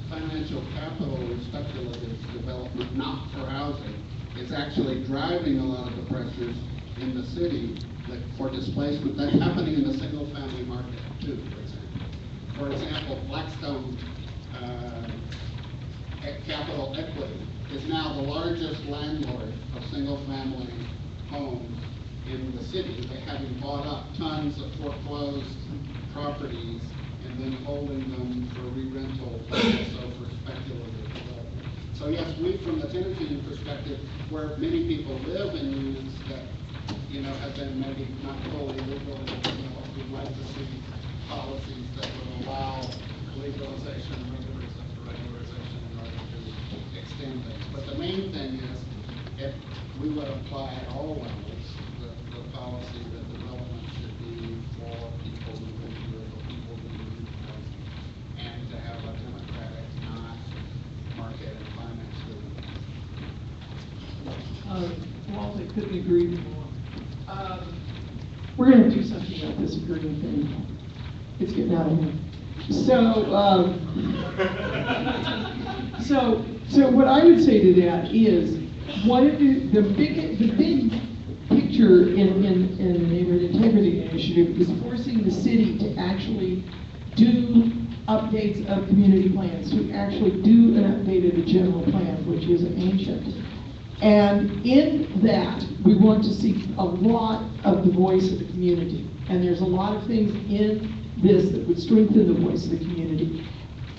financial capital or speculative development, not for housing, is actually driving a lot of the pressures in the city for displacement. That's happening in the single-family market too, for example. For example, Blackstone Capital Equity is now the largest landlord of single-family homes in the city. They having bought up tons of foreclosed properties and then holding them for re-rental, also for speculative development. So yes, we, from the tenant union perspective, where many people live in units that, have been maybe not fully legal, we'd like to see policies that would allow legalization, regularization in order to extend things. But the main thing is, if we would apply at all levels the policy that development should be for people who live here, for people who need housing, and to have a democratic, not market and finance driven. Walt, I couldn't agree more. We're going to do something about this green thing. It's getting out of hand. So what I would say to that is, the big picture in the neighborhood integrity initiative is forcing the city to actually do updates of community plans, to actually do an update of the general plan, which is ancient. And in that, we want to see a lot of the voice of the community. And there's a lot of things in this that would strengthen the voice of the community.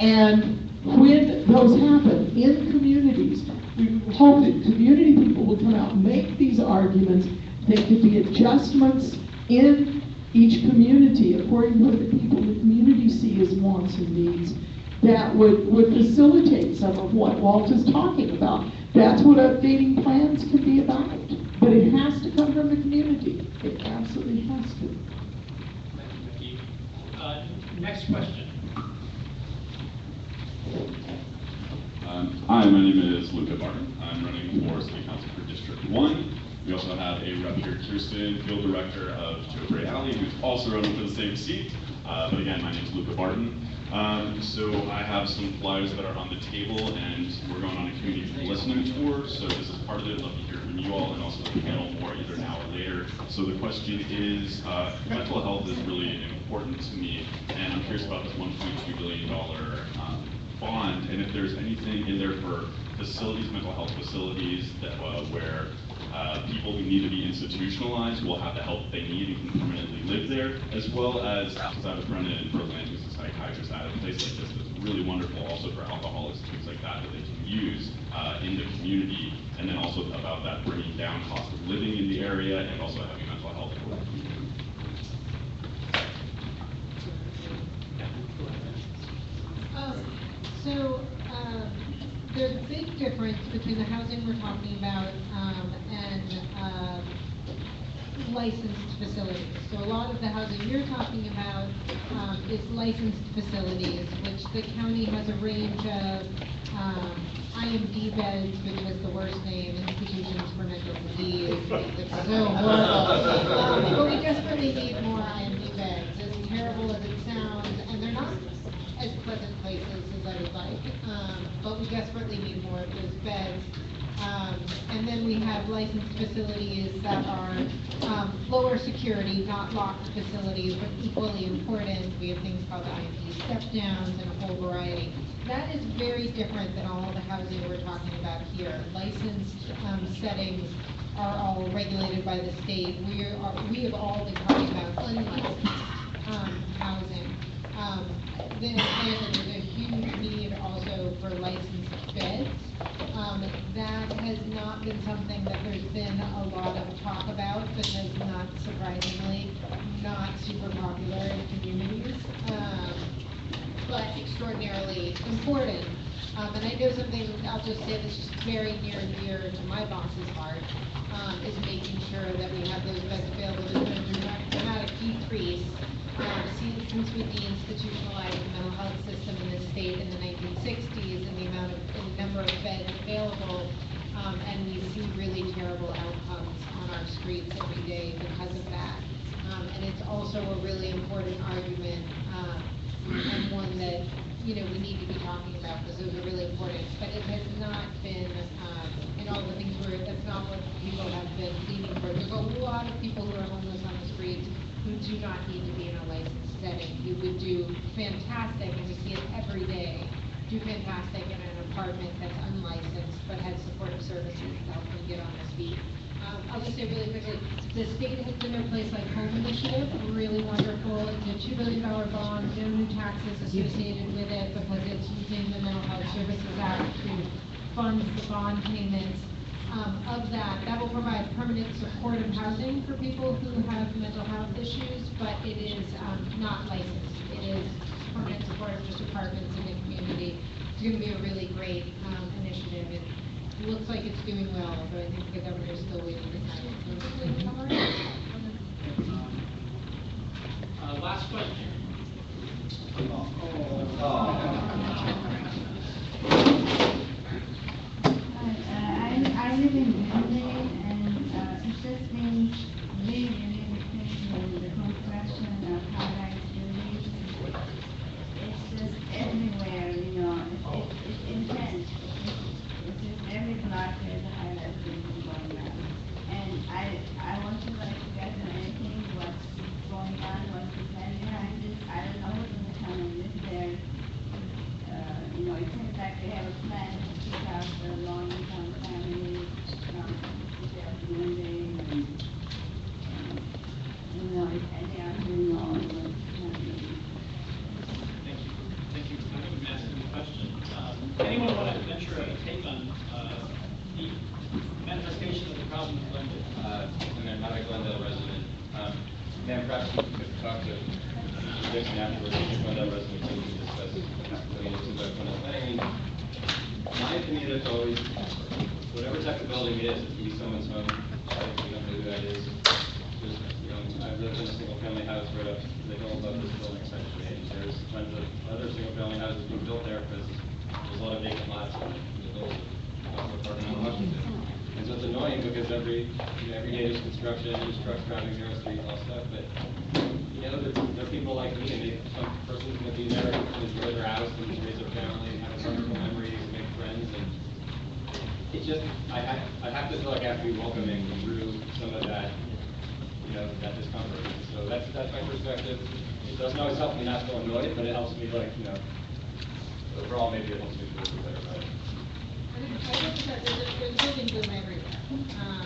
And when those happen in communities, we hope that community people will come out and make these arguments. There could be adjustments in each community according to what the people in the community see as wants and needs that would facilitate some of what Walt is talking about. That's what updating plans can be about. But it has to come from the community. It absolutely has to. Thank you, Vicki. Next question. Hi, my name is Luca Barton. I'm running for City Council for District 1. We also have a rep here, Kirsten, Field Director of Joe Gray Alley, who's also running for the same seat. But again, my name is Luca Barton. So I have some flyers that are on the table, and we're going on a community listening tour. So this is part of it. I'd love to hear from you all and also the panel more either now or later. So the question is, mental health is really important to me, and I'm curious about this $1.2 billion bond, and if there's anything in there for facilities, mental health facilities, that where people who need to be institutionalized will have the help they need and can permanently live there, as well as, because I have a friend in Portland who's a psychiatrist at a place like this that's really wonderful also for alcoholics, things like that they can use in the community, and then also about that bringing down cost of living in the area and also having mental health for the community. There's a big difference between the housing we're talking about and licensed facilities. So a lot of the housing you're talking about is licensed facilities, which the county has a range of IMD beds, which was the worst name, institutions for mental disease. It's so horrible. But we desperately need more IMD beds, as terrible as it sounds, and they're not as pleasant places as I would like, but we desperately need more of those beds. And then we have licensed facilities that are lower security, not locked facilities, but equally important. We have things called IMD step-downs and a whole variety. That is very different than all the housing we're talking about here. Licensed settings are all regulated by the state. We have all been talking about unlicensed housing. There's a huge need also for licensed beds. That has not been something that there's been a lot of talk about because not surprisingly, not super popular in communities, but extraordinarily important. And I know something, I'll just say this is very near and dear to my boss's heart, is making sure that we have those beds available. There's been a dramatic decrease Since we deinstitutionalized the mental health system in the state in the 1960s and the number of beds available, and we see really terrible outcomes on our streets every day because of that. And it's also a really important argument, and one that, we need to be talking about because those are really important. But it has not been, in all the things that's not what people have been leaning for. There's a lot of people who are homeless on the streets who do not need to be in a licensed setting. You would do fantastic, and we see it every day, do fantastic in an apartment that's unlicensed but has supportive services to help them get on their feet. I'll just say really quickly, the state has been in place like Home Initiative, really wonderful. It's a $2 billion bond, no new taxes associated with it because it's using the Mental Health Services Act to fund the bond payments. Of that will provide permanent supportive housing for people who have mental health issues, but it is not licensed. It is permanent supportive, just apartments in the community. It's going to be a really great initiative. It looks like it's doing well, but I think the governor is still waiting to sign it. Last question. I live in Glassell, and it's just been really expensive, the construction of high-rise buildings. It's just everywhere, it's intense. It's just every block there's a high-rise building going on. And I want to like you guys know anything, what's going on, what's the plan behind this. I don't know what's going to come and live there. It seems like they have a plan to kick out the low-income families from their building, and they are doing all of it. Thank you for coming and asking the question. Anyone want to venture a take on the manifestation of the problem in Glendale? I'm not a Glendale resident. Ma'am, perhaps you could talk to Dixon afterwards, a Glendale resident, so we can discuss going into the Glendale planning. My opinion is always, whatever type of building it is, it can be someone's home. We don't know who that is. Just, I've lived in a single-family house right up to the hill above this building, essentially. And there's tons of other single-family houses being built there because there's a lot of vacant lots in the middle of the parking on Washington. And so it's annoying because every day there's construction, there's trucks driving near our street, all stuff. But there are people like me, and some person's going to be there and enjoy their house and raise their family and have wonderful memories and make friends. And it's just, I have to feel like I have to be welcoming through some of that, that discomfort. So that's my perspective. It doesn't always help me not feel annoyed, but it helps me overall maybe it helps me feel a little better about it. I think that there's building boom everywhere.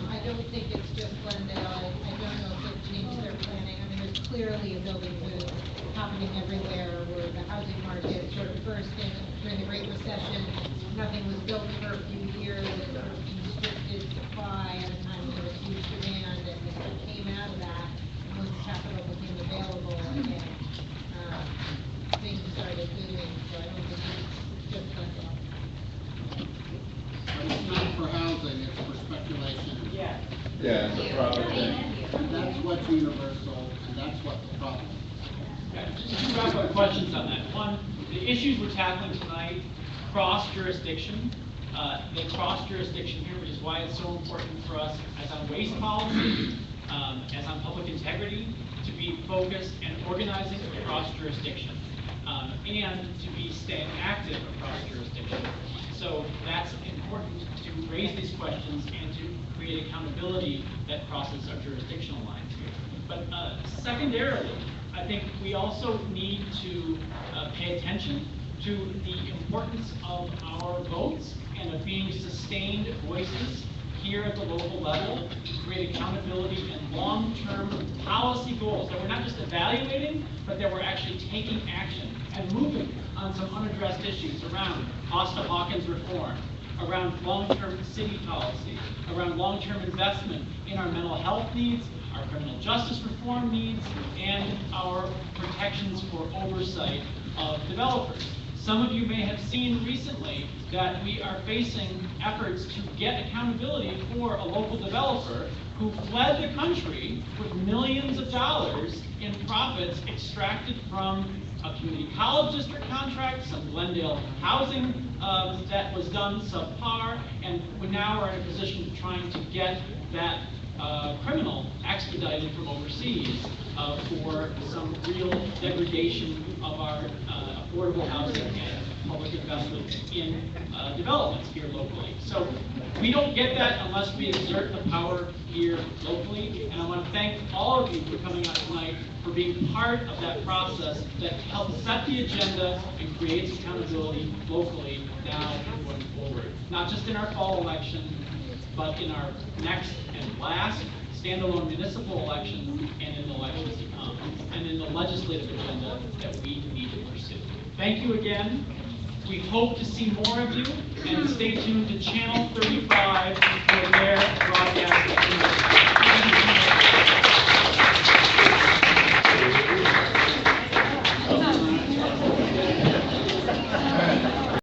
I don't think it's just Glendale. I don't know if they've changed their planning. I mean, there's clearly a building boom happening everywhere where the housing market sort of burst in during the Great Recession. Nothing was built for a few years. It sort of constricted supply at a time when there was huge demand, and it sort of came out of that. And once capital became available again, things started booming. So I don't think it's just Glendale. But it's not for housing, it's for speculation. Yeah. Yeah, it's a proper thing. And that's what's universal, and that's what the problem is. Okay, just two wrap-up questions on that. One, the issues we're tackling tonight cross jurisdiction. They cross jurisdiction here, which is why it's so important for us as on waste policy, as on public integrity, to be focused and organizing across jurisdiction, and to be staying active across jurisdiction. So that's important to raise these questions and to create accountability that crosses our jurisdictional lines here. But secondarily, I think we also need to pay attention to the importance of our votes and of being sustained voices here at the local level to create accountability and long-term policy goals that we're not just evaluating, but that we're actually taking action and moving on some unaddressed issues around Costa-Hawkins reform, around long-term city policy, around long-term investment in our mental health needs, our criminal justice reform needs, and our protections for oversight of developers. Some of you may have seen recently that we are facing efforts to get accountability for a local developer who fled the country with millions of dollars in profits extracted from a community college district contract, some Glendale housing that was done subpar, and we now are in a position of trying to get that criminal expedited from overseas for some real degradation of our affordable housing and public investments in developments here locally. So we don't get that unless we exert the power here locally. And I want to thank all of you for coming out tonight, for being part of that process that helps set the agenda and creates accountability locally now and going forward. Not just in our fall election, but in our next and last standalone municipal elections and in the elections to come, and in the legislative agenda that we need to pursue. Thank you again. We hope to see more of you, and stay tuned to Channel 35 for their